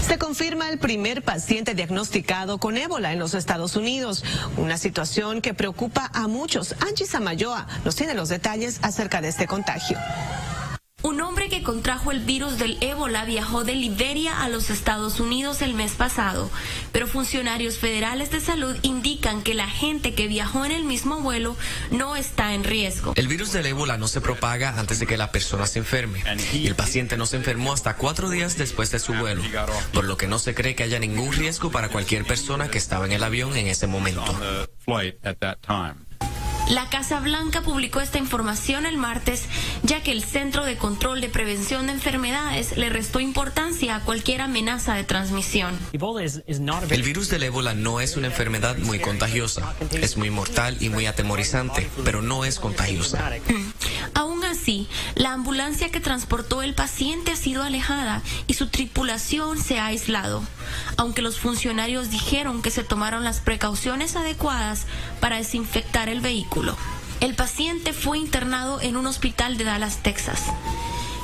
Se confirma el primer paciente diagnosticado con ébola en los Estados Unidos, una situación que preocupa a muchos. Angie Samayoa nos tiene los detalles acerca de este contagio. Un hombre que contrajo el virus del ébola viajó de Liberia a los Estados Unidos el mes pasado, pero funcionarios federales de salud indican que la gente que viajó en el mismo vuelo no está en riesgo. El virus del ébola no se propaga antes de que la persona se enferme, y el paciente no se enfermó hasta 4 días después de su vuelo, por lo que no se cree que haya ningún riesgo para cualquier persona que estaba en el avión en ese momento. La Casa Blanca publicó esta información el martes, ya que el Centro de Control de Prevención de Enfermedades le restó importancia a cualquier amenaza de transmisión. El virus del ébola no es una enfermedad muy contagiosa. Es muy mortal y muy atemorizante, pero no es contagiosa. Aún así, la ambulancia que transportó el paciente ha sido alejada y su tripulación se ha aislado, aunque los funcionarios dijeron que se tomaron las precauciones adecuadas para desinfectar el vehículo. El paciente fue internado en un hospital de Dallas, Texas.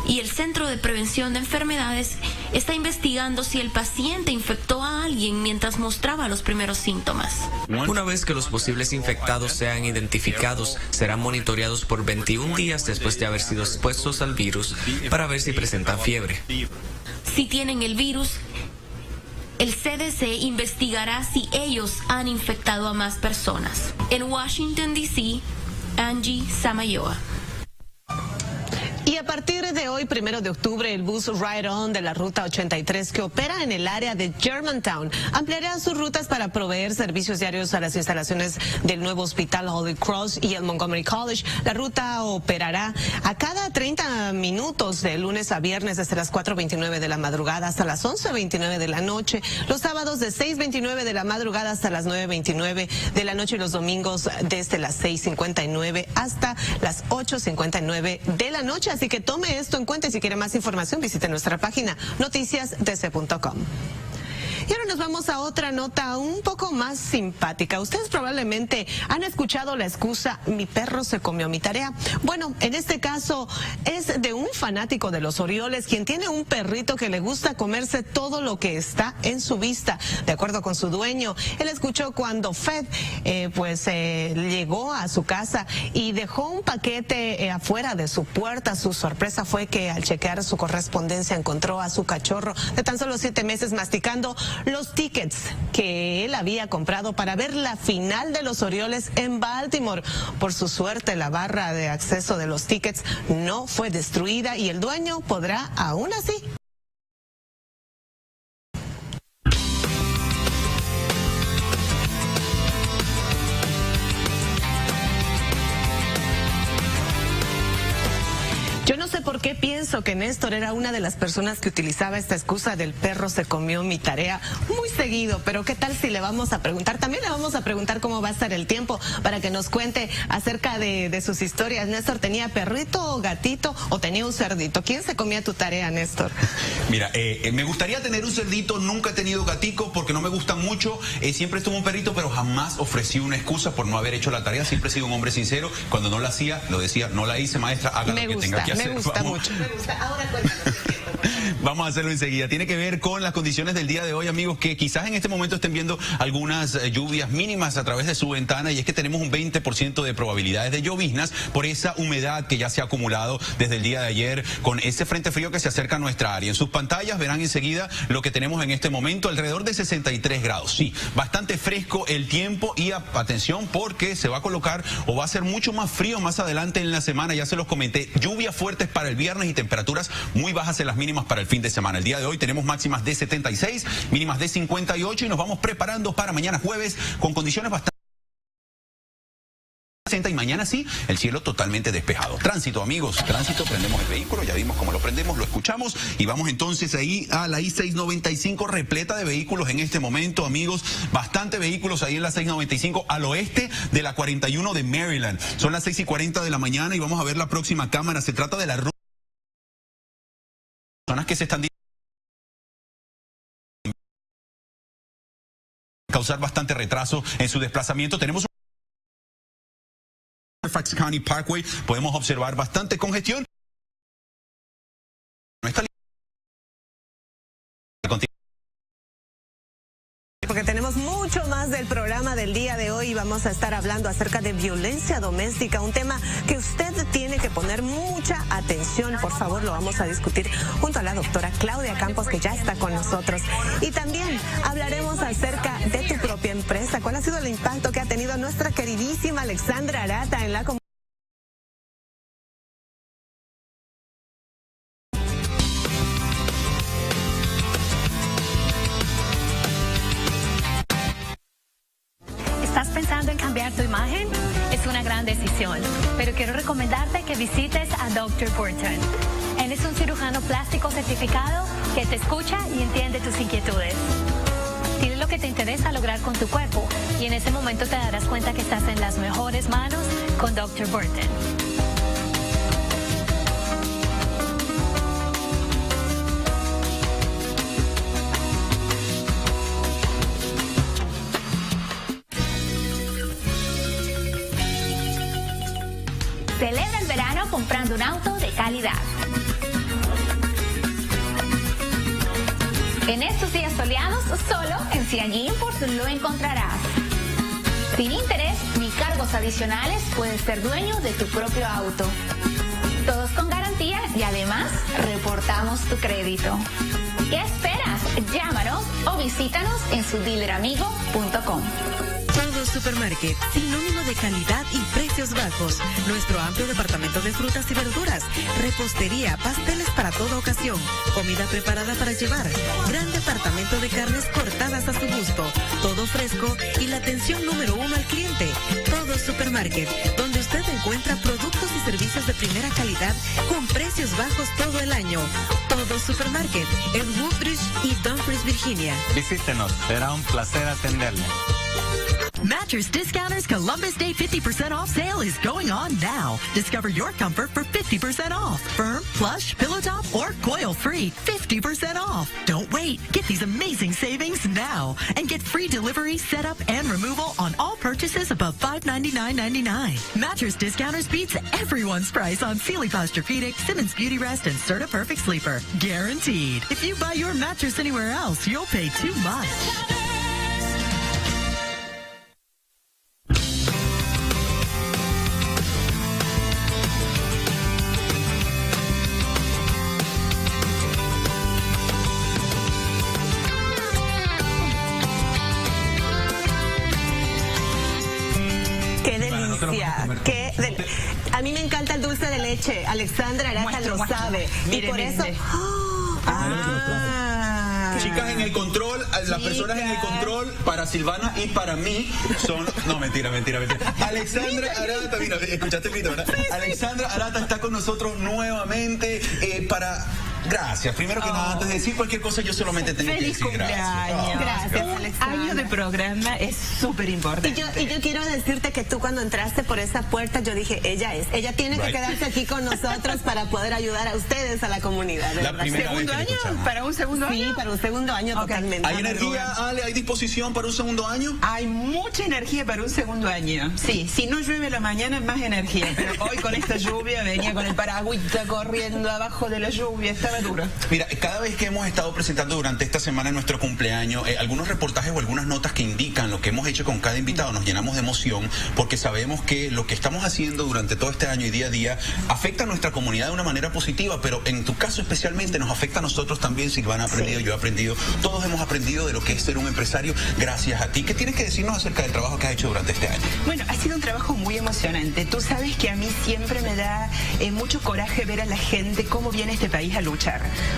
Y el Centro de Prevención de Enfermedades está investigando si el paciente infectó a alguien mientras mostraba los primeros síntomas. Una vez que los posibles infectados sean identificados, serán monitoreados por 21 días después de haber sido expuestos al virus para ver si presentan fiebre. Si tienen el virus, el CDC investigará si ellos han infectado a más personas. En Washington, D.C., Angie Samayoa. Y a partir de hoy, 1 de octubre, el bus Ride On de la Ruta 83, que opera en el área de Germantown, ampliará sus rutas para proveer servicios diarios a las instalaciones del nuevo hospital Holy Cross y el Montgomery College. La ruta operará a cada 30 minutos de lunes a viernes desde las 4:29 de la madrugada hasta las 11:29 de la noche, los sábados de 6:29 de la madrugada hasta las 9:29 de la noche y los domingos desde las 6:59 hasta las 8:59 de la noche. Así que tome esto en cuenta y si quiere más información visite nuestra página noticiasdc.com. Y ahora nos vamos a otra nota un poco más simpática. Ustedes probablemente han escuchado la excusa, mi perro se comió mi tarea. Bueno, en este caso es de un fanático de los Orioles, quien tiene un perrito que le gusta comerse todo lo que está en su vista. De acuerdo con su dueño, él escuchó cuando Fed llegó a su casa y dejó un paquete afuera de su puerta. Su sorpresa fue que al chequear su correspondencia encontró a su cachorro de tan solo 7 meses masticando los tickets que él había comprado para ver la final de los Orioles en Baltimore. Por su suerte, la barra de acceso de los tickets no fue destruida y el dueño podrá aún así por qué pienso que Néstor era una de las personas que utilizaba esta excusa del perro se comió mi tarea muy seguido, pero qué tal si le vamos a preguntar, también le vamos a preguntar cómo va a estar el tiempo para que nos cuente acerca de sus historias. Néstor, ¿tenía perrito o gatito o tenía un cerdito? ¿Quién se comía tu tarea, Néstor? Mira, me gustaría tener un cerdito, nunca he tenido gatico porque no me gustan mucho, siempre tuve un perrito, pero jamás ofrecí una excusa por no haber hecho la tarea, siempre he sido un hombre sincero, cuando no la hacía, lo decía, no la hice, maestra, haga lo que tenga que hacer. Me gusta mucho. Me gusta. Ahora cuéntanos. Vamos a hacerlo enseguida. Tiene que ver con las condiciones del día de hoy, amigos, que quizás en este momento estén viendo algunas lluvias mínimas a través de su ventana, y es que tenemos un 20% de probabilidades de lloviznas por esa humedad que ya se ha acumulado desde el día de ayer con ese frente frío que se acerca a nuestra área. En sus pantallas verán enseguida lo que tenemos en este momento, alrededor de 63 grados. Sí, bastante fresco el tiempo y atención porque se va a colocar o va a ser mucho más frío más adelante en la semana, ya se los comenté, lluvias fuertes para el viernes y temperaturas muy bajas en las mínimas para el fin de semana. El día de hoy tenemos máximas de 76, mínimas de 58 y nos vamos preparando para mañana jueves con condiciones bastante y mañana sí, el cielo totalmente despejado. Tránsito, amigos, tránsito, prendemos el vehículo, ya vimos cómo lo prendemos, lo escuchamos y vamos entonces ahí a la I-695 repleta de vehículos en este momento, amigos, bastante vehículos ahí en la 695 al oeste de la 41 de Maryland. Son las 6:40 de la mañana y vamos a ver la próxima cámara. Se trata de la ruta personas que se están causar bastante retraso en su desplazamiento. Tenemos Fairfax County Parkway, podemos observar bastante congestión. Porque tenemos mucho más del programa del día de hoy y vamos a estar hablando acerca de violencia doméstica, un tema que usted tiene que poner mucha atención. Por favor, lo vamos a discutir junto a la doctora Claudia Campos, que ya está con nosotros. Y también hablaremos acerca de tu propia empresa. ¿Cuál ha sido el impacto que ha tenido nuestra queridísima Alexandra Arata en la comunidad? ¿Estás pensando en cambiar tu imagen? Es una gran decisión, pero quiero recomendarte que visites a Dr. Burton. Él es un cirujano plástico certificado que te escucha y entiende tus inquietudes. Dile lo que te interesa lograr con tu cuerpo y en ese momento te darás cuenta que estás en las mejores manos con Dr. Burton. Celebra el verano comprando un auto de calidad. En estos días soleados, solo en Ciaggy Imports lo encontrarás. Sin interés ni cargos adicionales, puedes ser dueño de tu propio auto. Todos con garantía y además reportamos tu crédito. ¿Qué esperas? Llámanos o visítanos en sudealeramigo.com. Todo Supermarket, sinónimo de calidad y precios bajos. Nuestro amplio departamento de frutas y verduras, repostería, pasteles para toda ocasión, comida preparada para llevar, gran departamento de carnes cortadas a su gusto, todo fresco y la atención número 1 al cliente. Todo Supermarket, donde usted encuentra productos y servicios de primera calidad con precios bajos todo el año. Todo Supermarket, en Woodbridge y Dumfries, Virginia. Visítenos, será un placer atenderle. Mattress Discounters Columbus Day 50% off sale is going on now. Discover your comfort for 50% off. Firm, plush, pillow top, or coil free. 50% off. Don't wait. Get these amazing savings now. And get free delivery, setup, and removal on all purchases above $599.99. Mattress Discounters beats everyone's price on Sealy Posturepedic, Simmons Beauty Rest, and Serta Perfect Sleeper. Guaranteed. If you buy your mattress anywhere else, you'll pay too much. A mí me encanta el dulce de leche. Alexandra Arata lo sabe. Mire, y por eso... Chicas en el control, las personas en el control, para Silvana y para mí son... No, mentira. Alexandra Arata, mira, escuchaste el grito, ¿verdad? Alexandra Arata está con nosotros nuevamente para... Gracias. Primero que nada, antes de decir cualquier cosa, yo solamente tengo que decir gracias. Gracias, Alexandra. Año de programa es súper importante. Y yo quiero decirte que tú cuando entraste por esa puerta, yo dije, ella tiene que quedarse aquí con nosotros para poder ayudar a ustedes, a la comunidad. ¿Segundo año? ¿Para un segundo año? Sí, para un segundo año totalmente. ¿Hay energía, Ale? ¿Hay disposición para un segundo año? Hay mucha energía para un segundo año. Sí, si no llueve la mañana, más energía. Pero hoy con esta lluvia venía con el paragüita corriendo abajo de la lluvia. Estaba duro. Mira, cada vez que hemos estado presentando durante esta semana nuestro cumpleaños, algunos reportajes o algunas notas que indican lo que hemos hecho con cada invitado, nos llenamos de emoción porque sabemos que lo que estamos haciendo durante todo este año y día a día afecta a nuestra comunidad de una manera positiva, pero en tu caso especialmente nos afecta a nosotros también. Silvana ha aprendido, yo he aprendido, todos hemos aprendido de lo que es ser un empresario gracias a ti. ¿Qué tienes que decirnos acerca del trabajo que has hecho durante este año? Bueno, ha sido un trabajo muy emocionante. Tú sabes que a mí siempre me da mucho coraje ver a la gente cómo viene este país a luchar,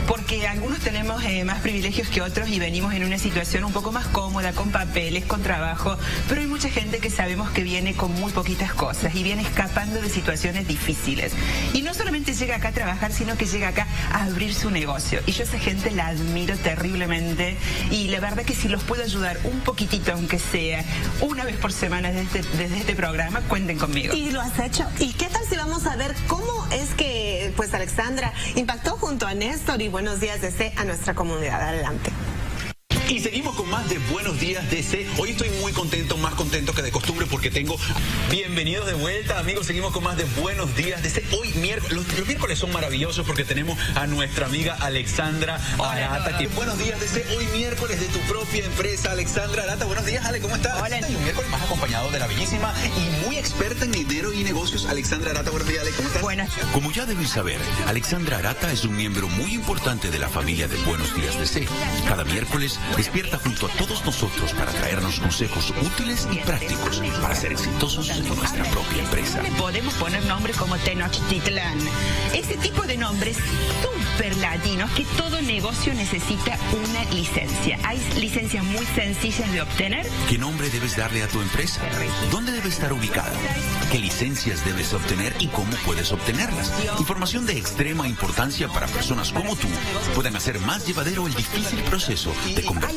porque algunos tenemos más privilegios que otros y venimos en una situación un poco más cómoda, con papeles, con trabajo, pero hay mucha gente que sabemos que viene con muy poquitas cosas y viene escapando de situaciones difíciles. Y no solamente llega acá a trabajar, sino que llega acá a abrir su negocio. Y yo a esa gente la admiro terriblemente y la verdad que si los puedo ayudar un poquitito, aunque sea una vez por semana desde este programa, cuenten conmigo. Y lo has hecho. ¿Y qué tal si vamos a ver cómo es que pues Alexandra impactó junto a Néstor y Buenos Días DC a nuestra comunidad? Adelante. Y seguimos con más de Buenos Días DC. Hoy estoy muy contento, más contento que de costumbre porque tengo... Bienvenidos de vuelta, amigos. Seguimos con más de Buenos Días DC. Hoy miércoles, los miércoles son maravillosos porque tenemos a nuestra amiga Alexandra Arata. Que Buenos Días DC, hoy miércoles de tu propia empresa, Alexandra Arata. Buenos días, Ale, ¿cómo estás? Hola. Y un miércoles más acompañado de la bellísima y muy experta en dinero y negocios, Alexandra Arata. Buenos días, Ale, ¿cómo estás? Buenas. Como ya deben saber, Alexandra Arata es un miembro muy importante de la familia de Buenos Días DC. Cada miércoles despierta junto a todos nosotros para traernos consejos útiles y prácticos para ser exitosos en nuestra propia empresa. Le podemos poner nombres como Tenochtitlán. Ese tipo de nombres súper latinos que todo negocio necesita una licencia. Hay licencias muy sencillas de obtener. ¿Qué nombre debes darle a tu empresa? ¿Dónde debe estar ubicada? ¿Qué licencias debes obtener y cómo puedes obtenerlas? Información de extrema importancia para personas como tú puedan hacer más llevadero el difícil proceso de convertirte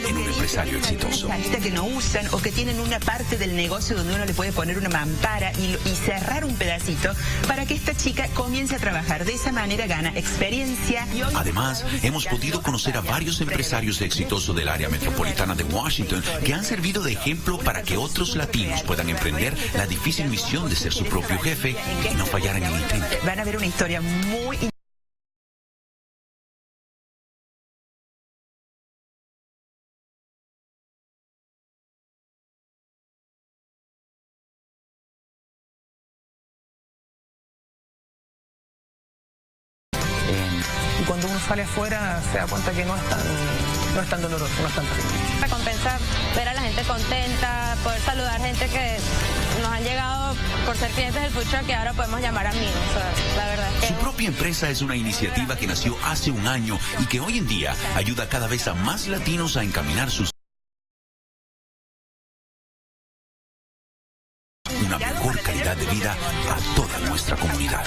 en un empresario exitoso. Que no usan o que tienen una parte del negocio donde uno le puede poner una mampara y cerrar un pedacito para que esta chica comience a trabajar. De esa manera gana experiencia. Además, hemos podido conocer a varios empresarios exitosos del área metropolitana de Washington que han servido de ejemplo para que otros latinos puedan emprender la difícil misión de ser su propio jefe y no fallar en el intento. Van a ver una historia muy cuando uno sale afuera se da cuenta que no es tan doloroso, no es tan triste. Recompensa, ver a la gente contenta, poder saludar gente que nos han llegado por ser clientes del food truck que ahora podemos llamar amigos. O sea, la verdad. Su propia empresa es una iniciativa que nació hace un año y que hoy en día ayuda cada vez a más latinos a encaminar sus una mejor calidad de vida a toda nuestra comunidad.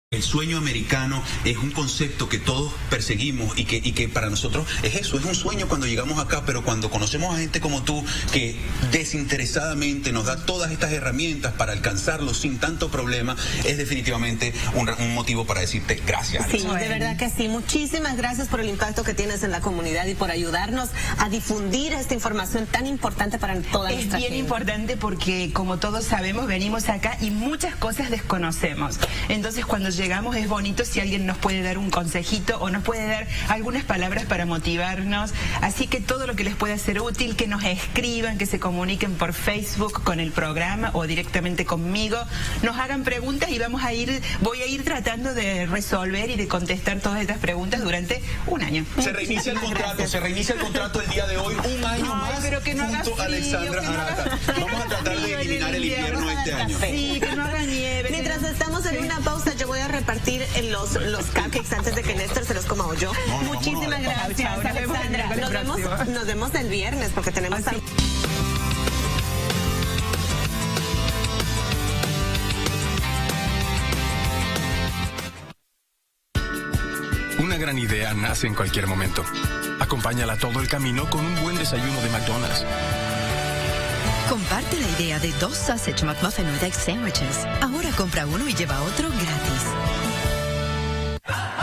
El sueño americano es un concepto que todos perseguimos y que para nosotros es eso, es un sueño cuando llegamos acá, pero cuando conocemos a gente como tú que desinteresadamente nos da todas estas herramientas para alcanzarlo sin tanto problema, es definitivamente un motivo para decirte gracias. Sí, de verdad que sí. Muchísimas gracias por el impacto que tienes en la comunidad y por ayudarnos a difundir esta información tan importante para toda nuestra gente. Es bien importante porque, como todos sabemos, venimos acá y muchas cosas desconocemos. Entonces, cuando llegamos es bonito si alguien nos puede dar un consejito o nos puede dar algunas palabras para motivarnos. Así que todo lo que les pueda ser útil, que nos escriban, que se comuniquen por Facebook con el programa o directamente conmigo, nos hagan preguntas y voy a ir tratando de resolver y de contestar todas estas preguntas durante un año. Se reinicia el contrato el día de hoy, un año más. Pero que junto a Alexandra Arata. Vamos a tratar de eliminar el invierno este año. Sí, que no haga nieve. Mientras estamos en una pausa, yo voy a repartir los cupcakes antes de que Néstor se los coma o yo. Muchísimas gracias, Alexandra. Nos vemos el viernes porque tenemos... Una gran idea nace en cualquier momento. Acompáñala todo el camino con un buen desayuno de McDonald's. Comparte la idea de 2 Sausage McMuffin with Egg Sandwiches. Ahora compra uno y lleva otro gratis.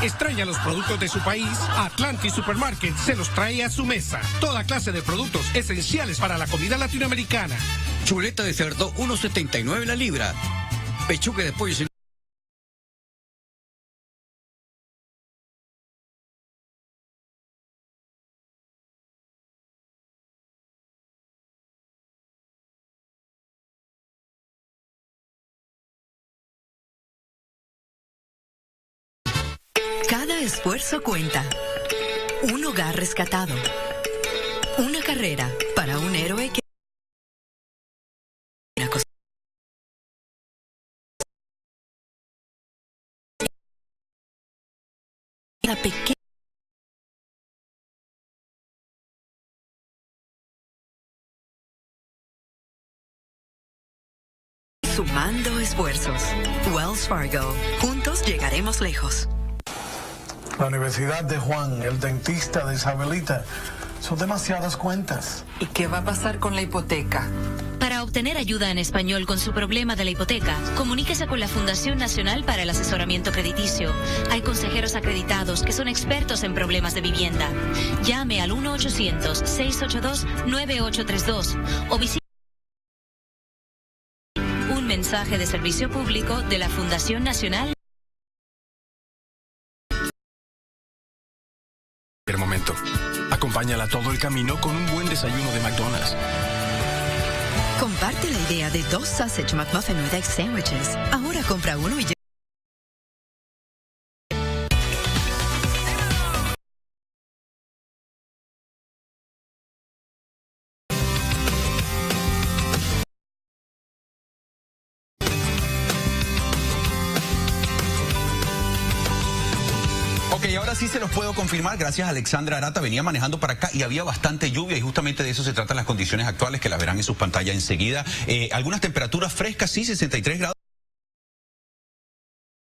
Extraña los productos de su país, Atlantis Supermarket se los trae a su mesa. Toda clase de productos esenciales para la comida latinoamericana. Chuleta de cerdo, 1.79 la libra. Pechuga de pollo sin... Cada esfuerzo cuenta. Un hogar rescatado. Una carrera para un héroe que... Una pequeña... Sumando esfuerzos. Wells Fargo. Juntos llegaremos lejos. La Universidad de Juan, el dentista de Isabelita. Son demasiadas cuentas. ¿Y qué va a pasar con la hipoteca? Para obtener ayuda en español con su problema de la hipoteca, comuníquese con la Fundación Nacional para el Asesoramiento Crediticio. Hay consejeros acreditados que son expertos en problemas de vivienda. Llame al 1-800-682-9832 o visite un mensaje de servicio público de la Fundación Nacional. Momento. Acompáñala todo el camino con un buen desayuno de McDonald's. Comparte la idea de 2 Sausage McMuffin with Egg Sandwiches. Ahora compra uno y lleva... Y ahora sí se los puedo confirmar, gracias a Alexandra Arata, venía manejando para acá y había bastante lluvia y justamente de eso se tratan las condiciones actuales que las verán en sus pantallas enseguida. Algunas temperaturas frescas, sí, 63 grados.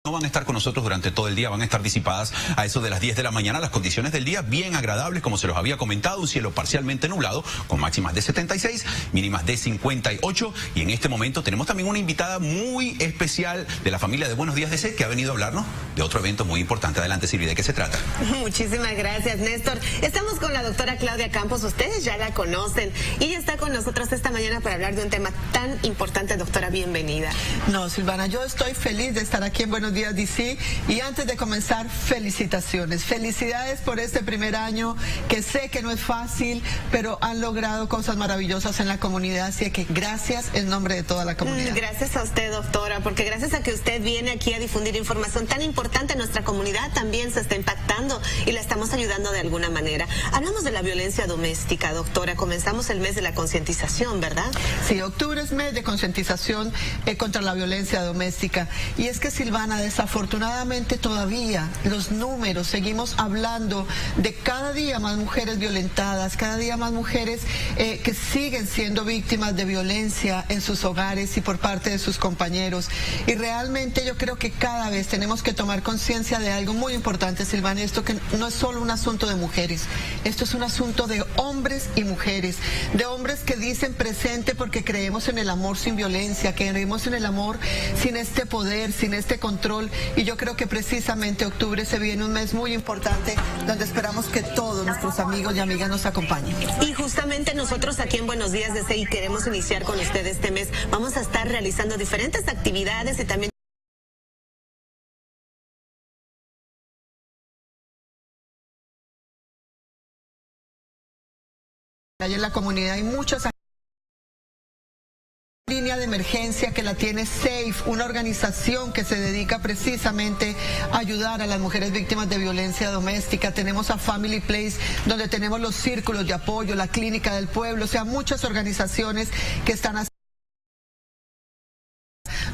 No van a estar con nosotros durante todo el día, van a estar disipadas a eso de las 10 de la mañana. Las condiciones del día bien agradables, como se los había comentado, un cielo parcialmente nublado, con máximas de 76, mínimas de 58. Y en este momento tenemos también una invitada muy especial de la familia de Buenos Días DC, que ha venido a hablarnos de otro evento muy importante. Adelante, Silvia, ¿de qué se trata? Muchísimas gracias, Néstor. Estamos con la doctora Claudia Campos, ustedes ya la conocen, y ella está con nosotros esta mañana para hablar de un tema tan importante. Doctora, bienvenida. No, Silvana, yo estoy feliz de estar aquí en Buenos Días DC, y antes de comenzar, felicitaciones. Felicidades por este primer año, que sé que no es fácil, pero han logrado cosas maravillosas en la comunidad, así que gracias en nombre de toda la comunidad. Gracias a usted, doctora, porque gracias a que usted viene aquí a difundir información tan importante, nuestra comunidad también se está impactando y la estamos ayudando de alguna manera. Hablamos de la violencia doméstica, doctora. Comenzamos el mes de la concientización, ¿verdad? Sí, octubre es mes de concientización contra la violencia doméstica. Y es que, Silvana, desafortunadamente todavía los números, seguimos hablando de cada día más mujeres violentadas, cada día más mujeres que siguen siendo víctimas de violencia en sus hogares y por parte de sus compañeros. Y realmente yo creo que cada vez tenemos que tomar conciencia de algo muy importante, Silvana, esto que no es solo un asunto de mujeres, esto es un asunto de hombres y mujeres, de hombres que dicen presente porque creemos en el amor sin violencia, que creemos en el amor sin este poder, sin este control. Y yo creo que precisamente octubre se viene un mes muy importante donde esperamos que todos nuestros amigos y amigas nos acompañen. Y justamente nosotros aquí en Buenos Días DC y queremos iniciar con usted este mes. Vamos a estar realizando diferentes actividades y también en la comunidad hay muchas líneas de emergencia que la tiene SAFE, una organización que se dedica precisamente a ayudar a las mujeres víctimas de violencia doméstica. Tenemos a Family Place, donde tenemos los círculos de apoyo, la Clínica del Pueblo, o sea, muchas organizaciones que están haciendo,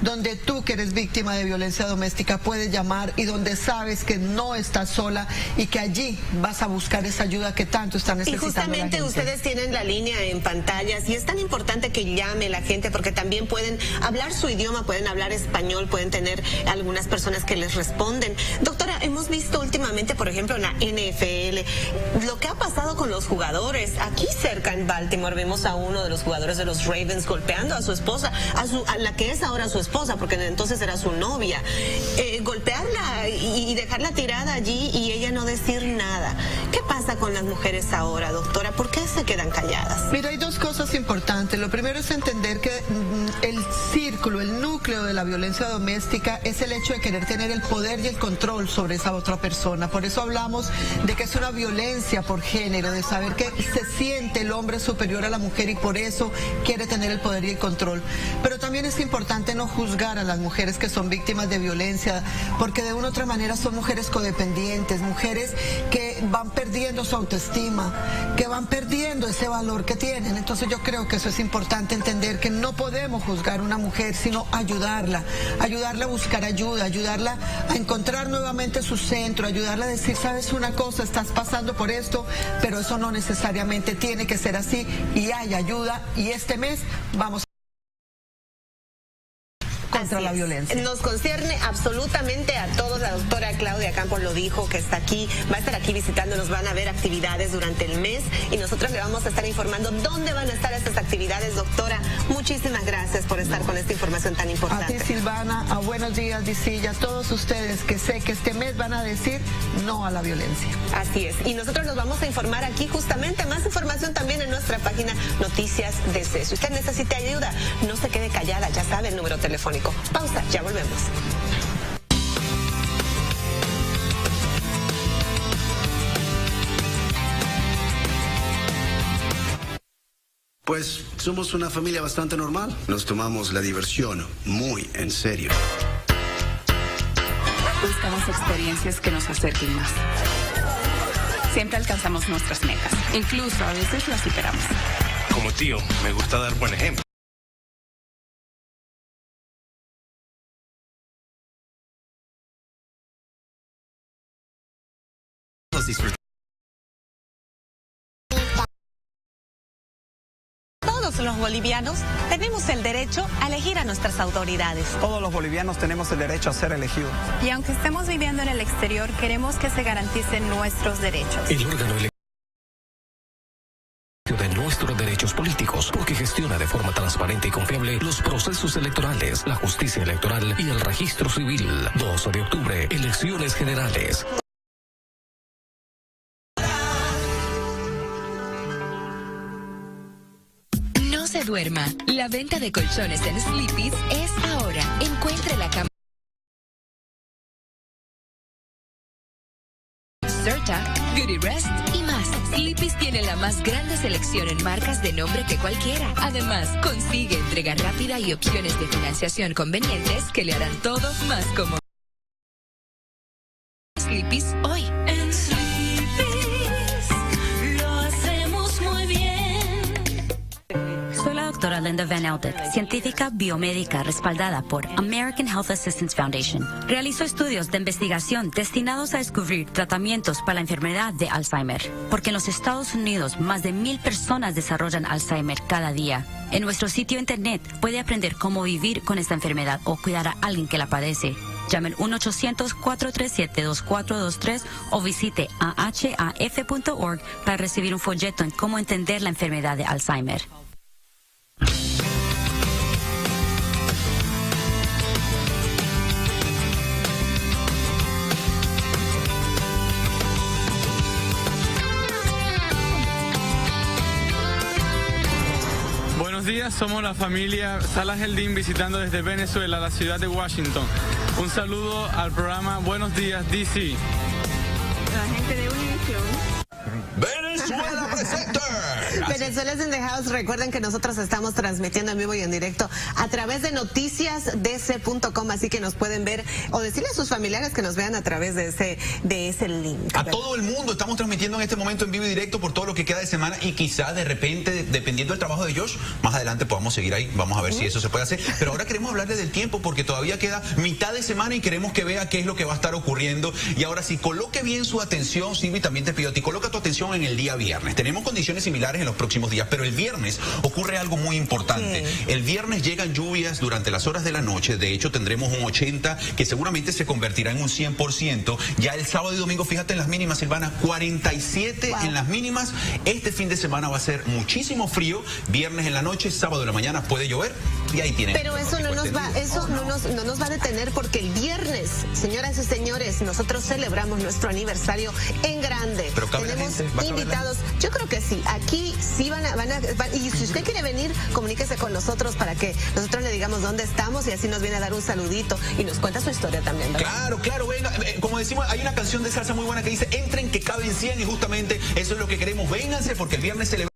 donde tú que eres víctima de violencia doméstica puedes llamar y donde sabes que no estás sola y que allí vas a buscar esa ayuda que tanto está necesitando. Y justamente ustedes tienen la línea en pantallas y es tan importante que llame la gente porque también pueden hablar su idioma, pueden hablar español, pueden tener algunas personas que les responden. Doctora, hemos visto últimamente, por ejemplo, en la NFL, lo que ha pasado con los jugadores. Aquí cerca en Baltimore vemos a uno de los jugadores de los Ravens golpeando a su esposa, a la que es ahora su esposa, porque entonces era su novia, golpearla y dejarla tirada allí y ella no decir nada. ¿Qué pasa con las mujeres ahora, doctora? ¿Por qué se quedan calladas? Mira, hay dos cosas importantes. Lo primero es entender que el círculo, el núcleo de la violencia doméstica es el hecho de querer tener el poder y el control sobre esa otra persona. Por eso hablamos de que es una violencia por género, de saber que se siente el hombre superior a la mujer y por eso quiere tener el poder y el control. Pero también es importante no juzgar a las mujeres que son víctimas de violencia, porque de una u otra manera son mujeres codependientes, mujeres que van perdiendo su autoestima, que van perdiendo ese valor que tienen. Entonces yo creo que eso es importante entender, que no podemos juzgar a una mujer, sino ayudarla a buscar ayuda, ayudarla a encontrar nuevamente su centro, ayudarla a decir, sabes una cosa, estás pasando por esto, pero eso no necesariamente tiene que ser así y hay ayuda y este mes vamos contra la violencia. Nos concierne absolutamente a todos. La doctora Claudia Campos lo dijo, que está aquí, va a estar aquí visitándonos, van a haber actividades durante el mes y nosotros le vamos a estar informando dónde van a estar estas actividades. Doctora, muchísimas gracias por estar con esta información tan importante. A ti, Silvana, a Buenos Días, Visilla, a todos ustedes que sé que este mes van a decir no a la violencia. Así es, y nosotros nos vamos a informar aquí justamente, más información también en nuestra página Noticias DC. Si usted necesita ayuda, no se quede callada, ya sabe el número telefónico. Pausa, ya volvemos. Pues somos una familia bastante normal. Nos tomamos la diversión muy en serio. Buscamos experiencias que nos acerquen más. Siempre alcanzamos nuestras metas. Incluso a veces las superamos. Como tío, me gusta dar buen ejemplo. Todos los bolivianos tenemos el derecho a elegir a nuestras autoridades. Todos los bolivianos tenemos el derecho a ser elegidos. Y aunque estemos viviendo en el exterior, queremos que se garanticen nuestros derechos. El órgano electivo de nuestros derechos políticos, porque gestiona de forma transparente y confiable los procesos electorales, la justicia electoral y el registro civil. 2 de octubre, elecciones generales. No se duerma. La venta de colchones en Sleepy's es ahora. Encuentre la cama Serta, Beauty Rest y más. Sleepy's tiene la más grande selección en marcas de nombre que cualquiera. Además, consigue entrega rápida y opciones de financiación convenientes que le harán todo más cómodo. Sleepy's hoy. En Sleepy's lo hacemos muy bien. Soy la doctora Linda Van Eldik, científica biomédica respaldada por American Health Assistance Foundation. Realizo estudios de investigación destinados a descubrir tratamientos para la enfermedad de Alzheimer, porque en los Estados Unidos más de 1,000 personas desarrollan Alzheimer cada día. En nuestro sitio internet puede aprender cómo vivir con esta enfermedad o cuidar a alguien que la padece. Llame al 1-800-437-2423 o visite ahaf.org para recibir un folleto en cómo entender la enfermedad de Alzheimer. Buenos días, somos la familia Salas Eldin visitando desde Venezuela, la ciudad de Washington. Un saludo al programa Buenos Días DC. La gente de Univision. Venezuela Héctor. Venezuela in the house. Recuerden que nosotros estamos transmitiendo en vivo y en directo a través de noticiasdc.com, así que nos pueden ver o decirle a sus familiares que nos vean a través de ese link. A todo el mundo estamos transmitiendo en este momento en vivo y directo por todo lo que queda de semana y quizá de repente, dependiendo del trabajo de Josh, más adelante podamos seguir ahí. Vamos a ver si eso se puede hacer. Pero ahora queremos hablarle del tiempo porque todavía queda mitad de semana y queremos que vea qué es lo que va a estar ocurriendo. Y ahora sí, coloque bien su atención, Silvi, también te pido a ti, coloca tu atención en el día viernes. Tenemos condiciones similares en los próximos días, pero el viernes ocurre algo muy importante. El viernes llegan lluvias durante las horas de la noche. De hecho, tendremos un 80 que seguramente se convertirá en un 100%. Ya el sábado y domingo, fíjate en las mínimas, Silvana, 47 en las mínimas. Este fin de semana va a ser muchísimo frío. Viernes en la noche, sábado en la mañana puede llover y ahí tienen. Pero eso no nos va a detener porque el viernes, señoras y señores, nosotros celebramos nuestro aniversario en grande. Pero tenemos invitados. Yo creo que sí. Aquí sí van y si usted quiere venir, comuníquese con nosotros para que nosotros le digamos dónde estamos y así nos viene a dar un saludito y nos cuenta su historia también, ¿verdad? Claro, venga, como decimos, hay una canción de salsa muy buena que dice, entren que caben 100 y justamente eso es lo que queremos. Vénganse porque el viernes celebramos.